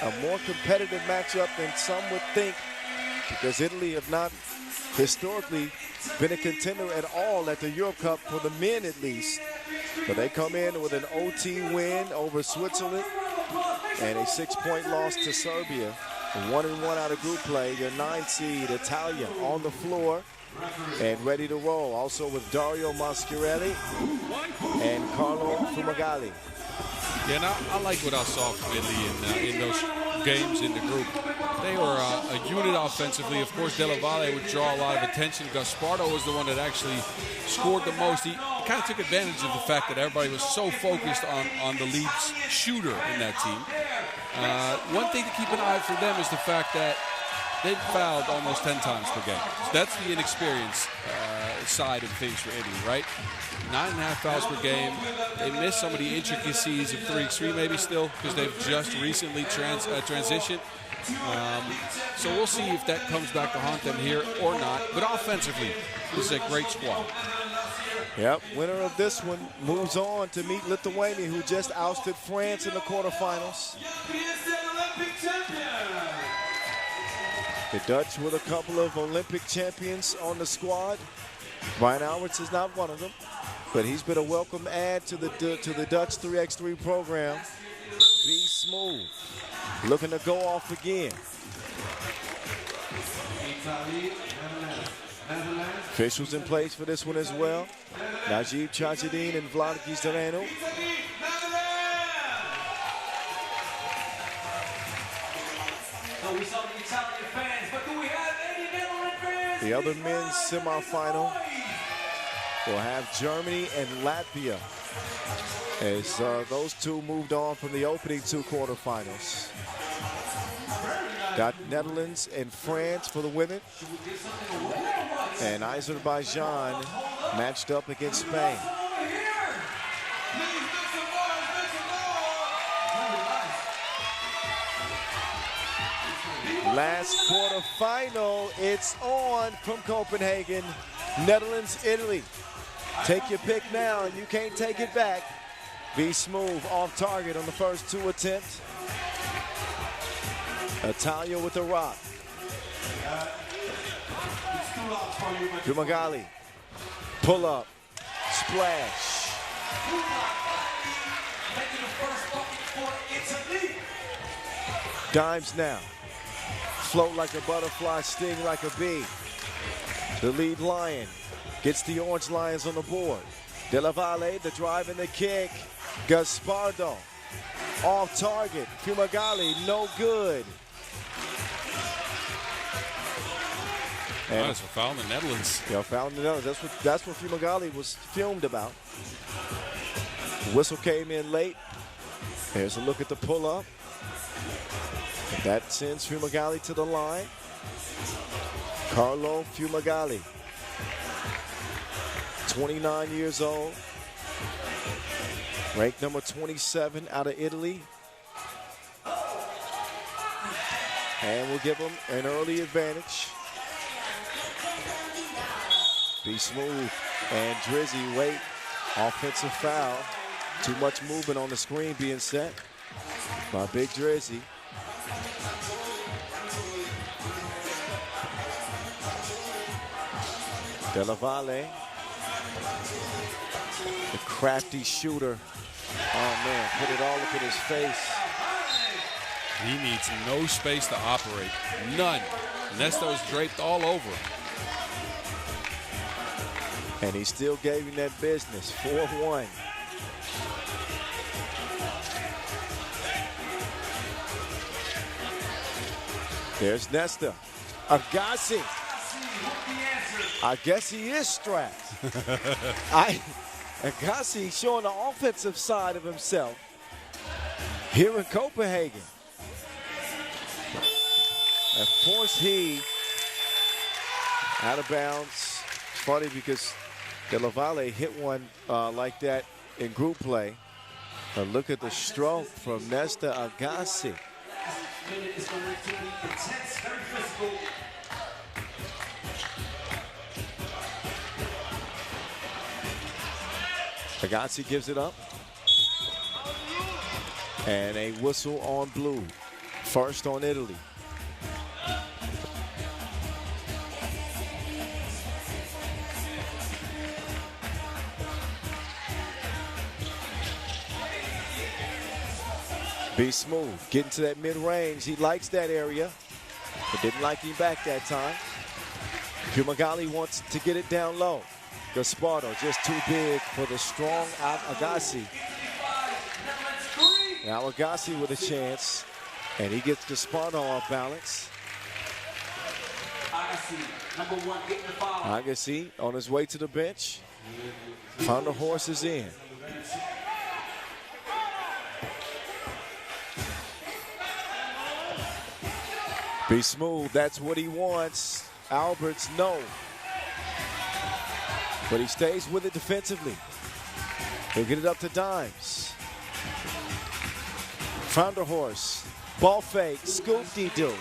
a more competitive matchup than some would think, because Italy have not historically been a contender at all at the Euro Cup, for the men at least. But they come in with an OT win over Switzerland and a 6-point loss to Serbia. 1-1 out of group play. Your 9 seed Italia on the floor and ready to roll. Also with Dario Mascherelli and Carlo Fumagalli. Yeah, and I like what I saw from Italy in those games in the group. They were a unit offensively. Of course, Della Valle would draw a lot of attention. Gaspardo was the one that actually scored the most. He kind of took advantage of the fact that everybody was so focused on the lead shooter in that team. One thing to keep an eye for them is the fact that they've fouled almost 10 times per game. So that's the inexperienced side of things for Italy, right? 9.5 fouls per game. They miss some of the intricacies of 3x3 maybe still, because they've just recently transitioned. So we'll see if that comes back to haunt them here or not. But offensively, this is a great squad. Yep, winner of this one moves on to meet Lithuania, who just ousted France in the quarterfinals. The Dutch with a couple of Olympic champions on the squad. Brian Alberts is not one of them, but he's been a welcome add to the Dutch 3x3 program. Be smooth, looking to go off again. Officials in place for this one as well. Najib Chachidin and Vlad Gizdarenu. So we saw the Italian fans, but do we have any Netherlands fans? The other men's semifinal will have Germany and Latvia, as those two moved on from the opening 2 quarterfinals. Got Netherlands and France for the women, and Azerbaijan matched up against Spain. Last quarterfinal, it's on from Copenhagen. Netherlands, Italy. Take your pick now, and you can't take it back. Be smooth, off target on the first 2 attempts. Italia with the rock. Fumagalli. Pull up. Splash. Dimes now. Float like a butterfly, sting like a bee. The lead Lion gets the Orange Lions on the board. Della Valle, the drive and the kick. Gaspardo off target. Fumagalli, no good. And that's a foul in the Netherlands. Yeah, foul in the Netherlands. That's what Fumagalli was filmed about. The whistle came in late. Here's a look at the pull-up. That sends Fumagalli to the line. Carlo Fumagalli, 29 years old. Ranked number 27 out of Italy. And we'll give them an early advantage. Be smooth. And Drizzy, wait. Offensive foul. Too much movement on the screen being set by Big Drizzy. Della Valle. The crafty shooter. Oh, man, put it all up in his face. He needs no space to operate. None. Nesto's draped all over him. And he still gave him that business. 4-1. There's Nesta. Agassi. I guess he is strapped. Agassi showing the offensive side of himself here in Copenhagen. A force he out of bounds. It's funny because Della Valle hit one like that in group play. But look at the stroke from Nesta Agassi. It's going to be intense, very physical. Agassi gives it up. And a whistle on blue. First on Italy. Be smooth. Getting to that mid-range. He likes that area, but didn't like him back that time. Fumagalli wants to get it down low. Gaspardo just too big for the strong Agassi. Now Agassi with a chance, and he gets Gaspardo off balance. Agassi on his way to the bench. Found the horses in. Be smooth, that's what he wants. Alberts, no. But he stays with it defensively. He'll get it up to Dimes. Found a horse. Ball fake, scoop-dee-doo.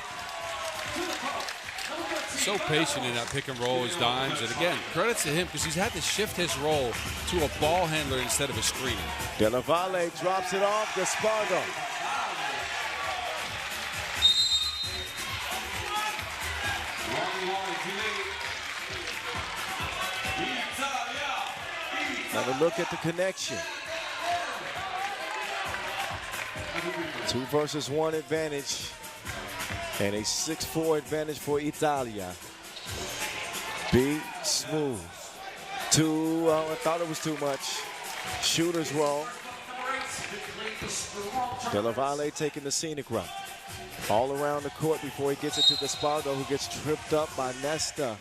So patient in that pick and roll as Dimes. And again, credits to him because he's had to shift his role to a ball handler instead of a screener. Della Valle drops it off, Gaspardo. Another look at the connection. 2 versus 1 advantage. And a 6-4 advantage for Italia. Be smooth. I thought it was too much. Shooter's roll. Della Valle taking the scenic route. All around the court before he gets it to Gaspardo, who gets tripped up by Nesta.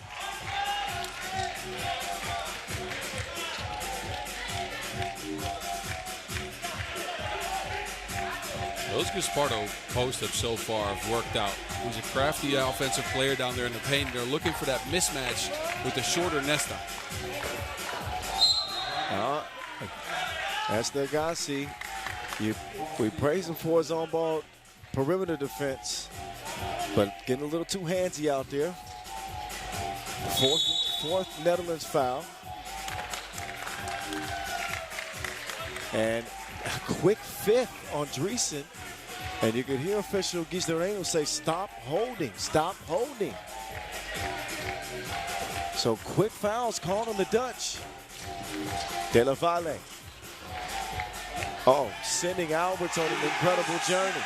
Those Gaspardo post-ups so far have worked out. He's a crafty offensive player down there in the paint. They're looking for that mismatch with the shorter Nesta. Nesta Agassi. We praise him for his on-ball perimeter defense, but getting a little too handsy out there. Fourth Netherlands foul. And a quick 5th on Dreesen. And you could hear official Gislereno say, stop holding, stop holding. So quick fouls called on the Dutch. Della Valle. Oh, sending Alberts on an incredible journey.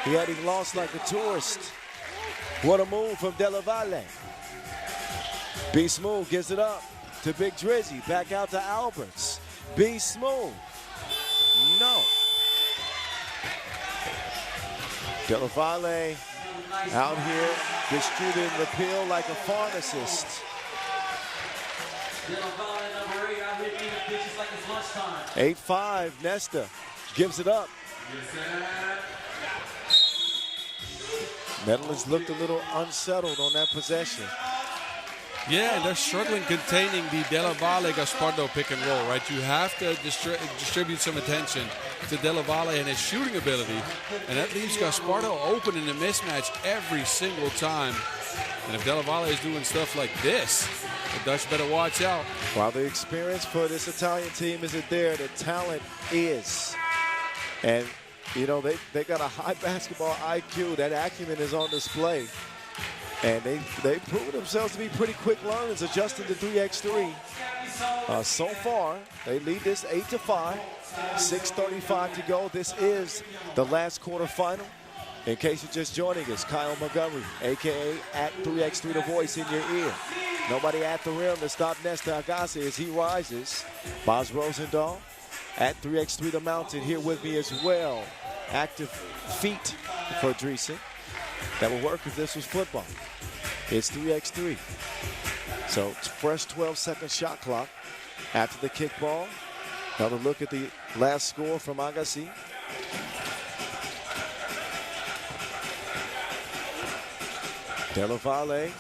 He had him lost like a tourist. What a move from Della Valle. Be Smooth gives it up to Big Drizzy. Back out to Alberts. Be Smooth. No. Della Valle out here distributing the pill like a pharmacist. 8-5, Nesta gives it up. Netherlands looked a little unsettled on that possession. Yeah, and they're struggling containing the Della Valle Gaspardo pick and roll, right? You have to distribute some attention to Della Valle and his shooting ability, and that leaves Gaspardo open in the mismatch every single time. And if Della Valle is doing stuff like this, the Dutch better watch out. While the experience for this Italian team isn't there, the talent is. And, you know, they got a high basketball IQ. That acumen is on display. And they proven themselves to be pretty quick learners, adjusting to 3x3. So far, they lead this 8-5, 6:35 to go. This is the last quarterfinal. In case you're just joining us, Kyle Montgomery, a.k.a. at 3x3, the voice in your ear. Nobody at the rim to stop Nesta Agassi as he rises. Boz Rosendahl at 3x3, the mountain, here with me as well. Active feet for Dreesen. That would work if this was football. It's 3x3. So fresh 12-second shot clock after the kickball. Another look at the last score from Agassi. Della Valle,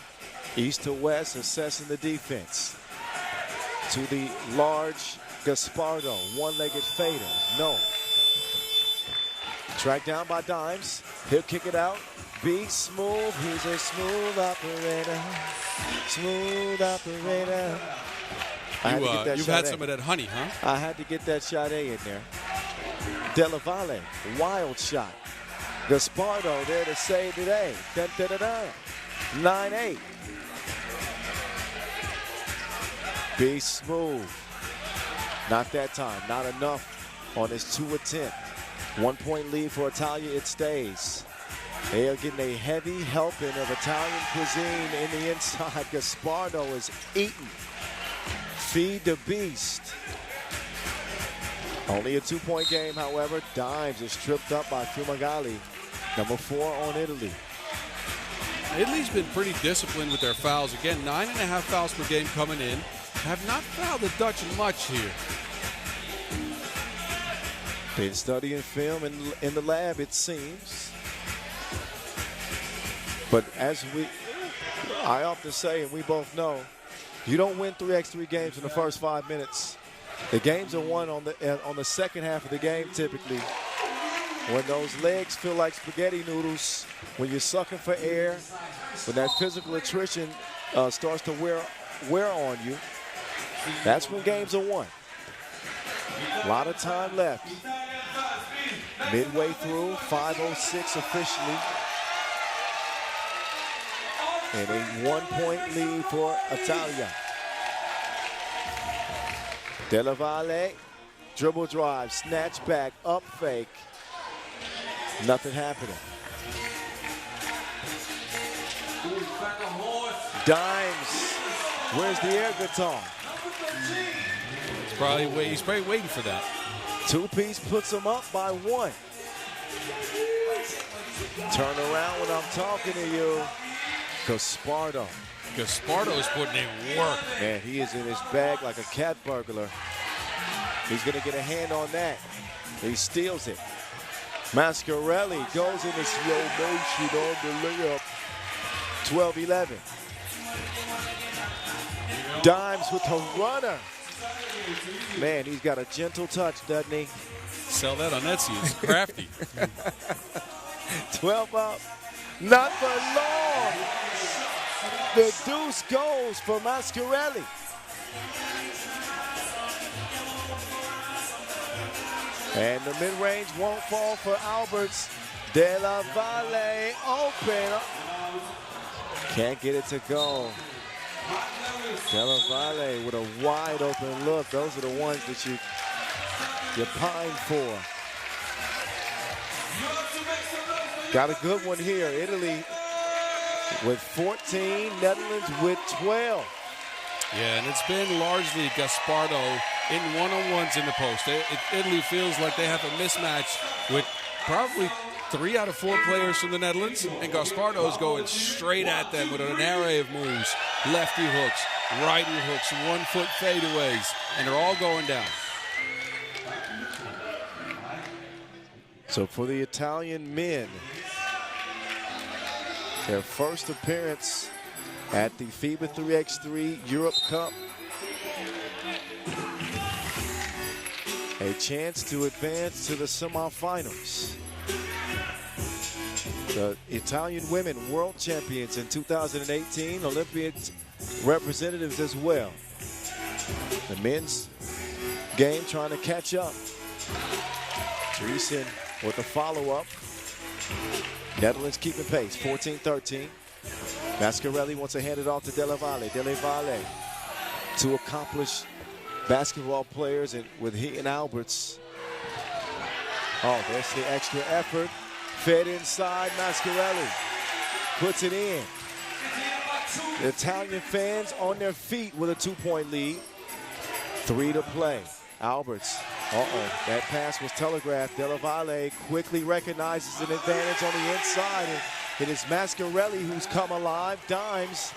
east to west, assessing the defense. To the large Gaspardo, one-legged fader. No. Tracked down by Dimes. He'll kick it out. Be smooth. He's a smooth operator. Smooth operator. You've had some of that honey, huh? I had to get that shot A in there. Della Valle, wild shot. Gaspardo there to save today. 9-8. Be smooth. Not that time. Not enough on his 2 attempt. 1 point lead for Italia. It stays. They are getting a heavy helping of Italian cuisine in the inside. Gaspardo is eating. Feed the beast. Only a 2-point game, however. Dimes is tripped up by Fumagalli. Number 4 on Italy. Italy's been pretty disciplined with their fouls. Again, 9.5 fouls per game coming in. Have not fouled the Dutch much here. Been studying film in the lab, it seems. But as I often say, and we both know, you don't win 3x3 games in the first 5 minutes. The games are won on the second half of the game typically. When those legs feel like spaghetti noodles, when you're sucking for air, when that physical attrition starts to wear on you, that's when games are won. A lot of time left. Midway through, 5:06 officially. And a 1-point lead for Italia. Della Valle, dribble drive, snatch back, up fake. Nothing happening. Dimes, where's the air guitar? He's probably waiting for that. 2-piece puts him up by 1. Turn around when I'm talking to you. Gaspardo. Gaspardo's putting in work. Man, he is in his bag like a cat burglar. He's going to get a hand on that. He steals it. Mascarelli goes into slow motion on the layup. 12-11. Dimes with a runner. Man, he's got a gentle touch, doesn't he? Sell that on Etsy. It's crafty. 12 up. Not for long. The deuce goes for Mascarelli. And the mid-range won't fall for Alberts. Della Valle open. Can't get it to go. Della Valle with a wide open look. Those are the ones that you pine for. Got a good one here. Italy with 14, Netherlands with 12. Yeah, and it's been largely Gaspardo in one-on-ones in the post. Italy feels like they have a mismatch with probably 3 out of 4 players from the Netherlands, and Gaspardo's going straight at them with an array of moves. Lefty hooks, righty hooks, 1-foot fadeaways, and they're all going down. So for the Italian men, their first appearance at the FIBA 3x3 Europe Cup. A chance to advance to the semifinals. The Italian women world champions in 2018, Olympians representatives as well. The men's game trying to catch up. Driesen with a follow-up. Netherlands keeping pace, 14-13. Mascarelli wants to hand it off to Delle Valle. Delle Valle, two accomplished basketball players, and with he and Alberts. Oh, there's the extra effort. Fed inside, Mascarelli puts it in. The Italian fans on their feet with a 2-point lead. 3 to play. Alberts, that pass was telegraphed. Delle Valle quickly recognizes an advantage on the inside, and it is Mascarelli who's come alive. Dimes,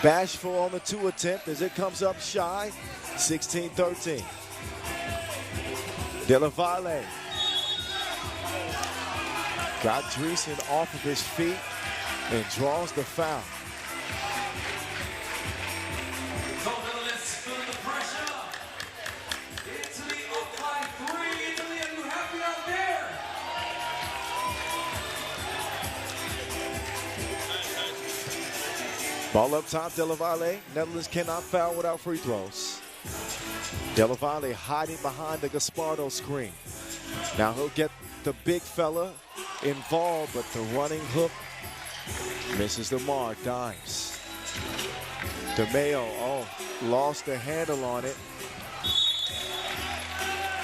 bashful on the 2 attempt as it comes up shy. 16-13. Delle Valle got Driesen off of his feet and draws the foul. Netherlands feeling the pressure. Italy up by 3. Italy, are you happy out there? Ball up top, Delle Valle. Netherlands cannot foul without free throws. Delle Valle hiding behind the Gaspardo screen. Now he'll get the big fella involved, but the running hook misses the mark. Dimes. DeMeo, lost the handle on it.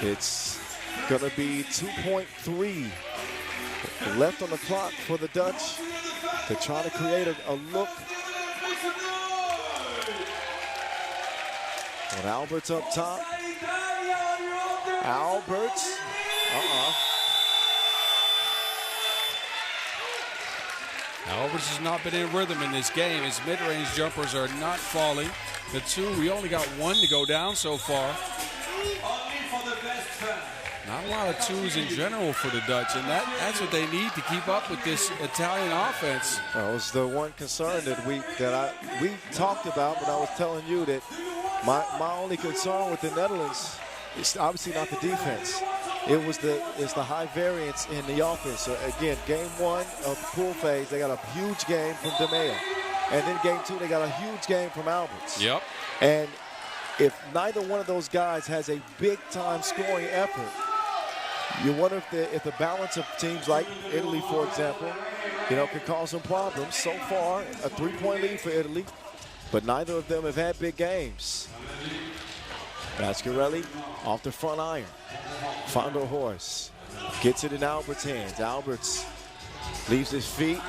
It's gonna be 2.3 left on the clock for the Dutch to try to create a look. With Alberts up top. Alberts. Alberts has not been in rhythm in this game. His mid-range jumpers are not falling. The 2, we only got 1 to go down so far. Not a lot of 2s in general for the Dutch, and that's what they need to keep up with this Italian offense. That was the one concern that we talked about, but I was telling you that my only concern with the Netherlands is obviously not the defense. It's the high variance in the offense. So again, game 1 of the pool phase, they got a huge game from DeMeo. And then game 2, they got a huge game from Alberts. Yep. And if neither one of those guys has a big-time scoring effort, you wonder if the balance of teams like Italy, for example, can cause some problems. So far, a 3-point lead for Italy, but neither of them have had big games. Mascarelli off the front iron. Van der Horst gets it in Alberts' hands. Alberts leaves his feet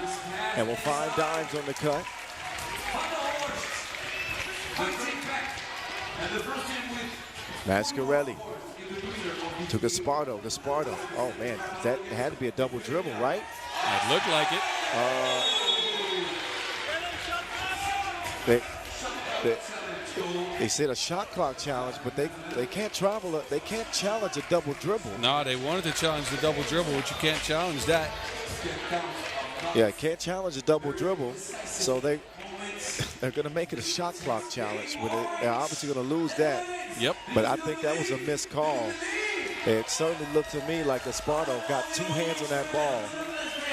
and will find Dimes on the cut. Mascarelli to Gaspardo. Oh man, that had to be a double dribble, right? It looked like it. They said a shot clock challenge, but they can't travel. They can't challenge a double dribble. No, they wanted to challenge the double dribble, but you can't challenge that. Yeah, can't challenge a double dribble, so they're going to make it a shot clock challenge. But they're obviously going to lose that. Yep. But I think that was a missed call. It certainly looked to me like Gaspardo got 2 hands on that ball,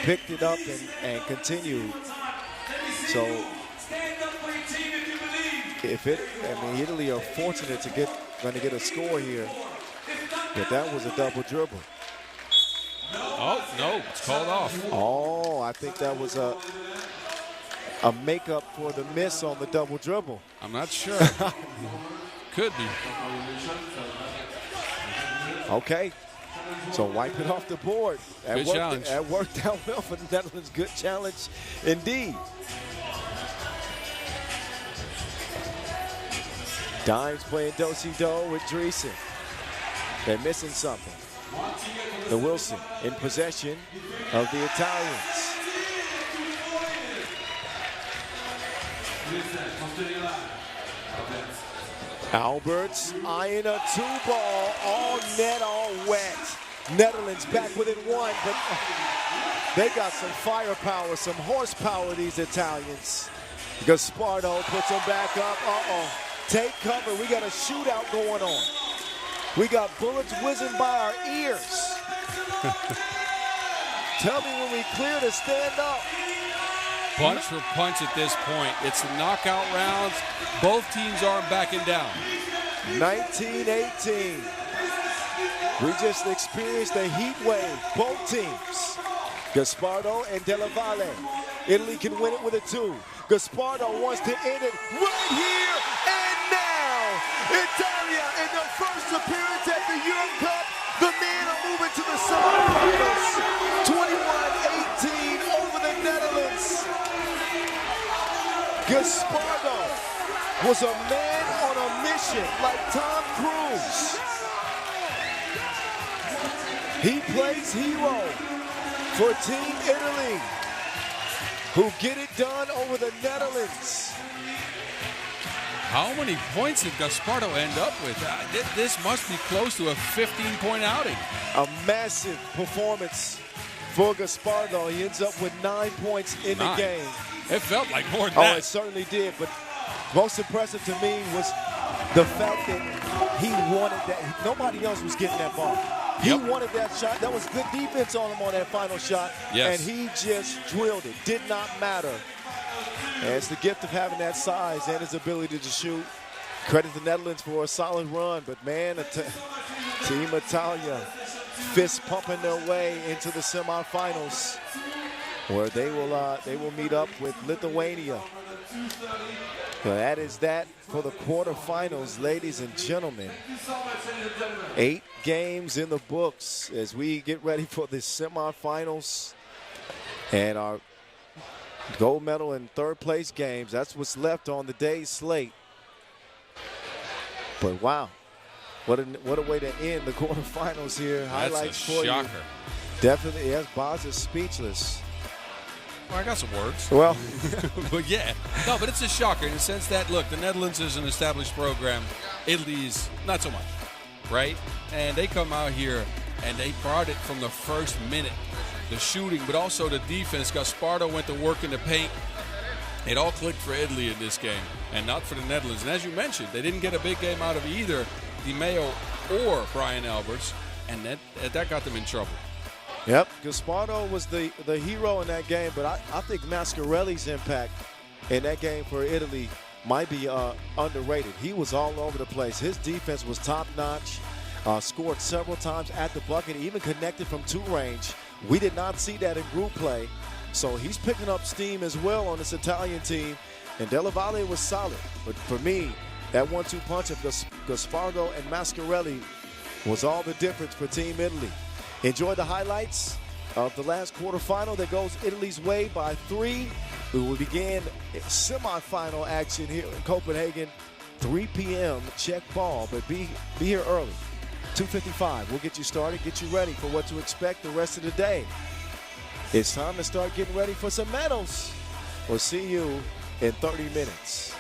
picked it up and continued. So Italy are fortunate to going to get a score here, but that was a double dribble. Oh, no, it's called off. Oh, I think that was a makeup for the miss on the double dribble. I'm not sure. Could be. Okay, so wipe it off the board. Good challenge. That worked out well for the Netherlands. Good challenge indeed. Dimes playing do-si-do with Driesen. They're missing something. The Wilson in possession of the Italians. Alberts eyeing a 2-ball, all net, all wet. Netherlands back within 1, but they got some firepower, some horsepower, these Italians. Gaspardo puts him back up. Take cover. We got a shootout going on. We got bullets whizzing by our ears. Tell me when we clear to stand up. Punch for punch at this point. It's the knockout rounds. Both teams aren't backing down. 1918. We just experienced a heat wave. Both teams. Gaspardo and Della Valle. Italy can win it with a 2. Gaspardo wants to end it right here and now. Italia in their first appearance at the Europe Cup. The men are moving to the semifinals. 21-18 over the Netherlands. Gaspardo was a man on a mission like Tom Cruise. He plays hero for Team Italy, who get it done over the Netherlands. How many points did Gaspardo end up with? This must be close to a 15-point outing. A massive performance for Gaspardo. He ends up with 9 points in the game. It felt like more than that. It certainly did. But most impressive to me was the fact that he wanted that. Nobody else was getting that ball. He wanted that shot. That was good defense on him on that final shot. Yes. And he just drilled it. Did not matter. And it's the gift of having that size and his ability to shoot. Credit the Netherlands for a solid run. But, man, Team Italia fist pumping their way into the semifinals, where they will meet up with Lithuania. So that is that for the quarterfinals, ladies and gentlemen. 8 games in the books as we get ready for the semifinals. And our gold medal and third place games, that's what's left on the day's slate. But wow, what a way to end the quarterfinals here. That's highlights for shocker. you. Definitely, yes, Boz is speechless. Well, I got some words. Well, but yeah. No, but it's a shocker in the sense that, look, the Netherlands is an established program. Italy's not so much, right? And they come out here and they brought it from the first minute. The shooting, but also the defense. Gaspardo went to work in the paint. It all clicked for Italy in this game and not for the Netherlands. And as you mentioned, they didn't get a big game out of either Di Maio or Brian Alberts, and that got them in trouble. Yep, Gaspardo was the hero in that game, but I think Mascarelli's impact in that game for Italy might be underrated. He was all over the place. His defense was top-notch, scored several times at the bucket, even connected from 2 range. We did not see that in group play, so he's picking up steam as well on this Italian team, and Della Valle was solid. But for me, that 1-2 punch of Gaspardo and Mascarelli was all the difference for Team Italy. Enjoy the highlights of the last quarterfinal that goes Italy's way by 3. We will begin semifinal action here in Copenhagen, 3 p.m. Check ball, but be here early. 2:55. We'll get you started, get you ready for what to expect the rest of the day. It's time to start getting ready for some medals. We'll see you in 30 minutes.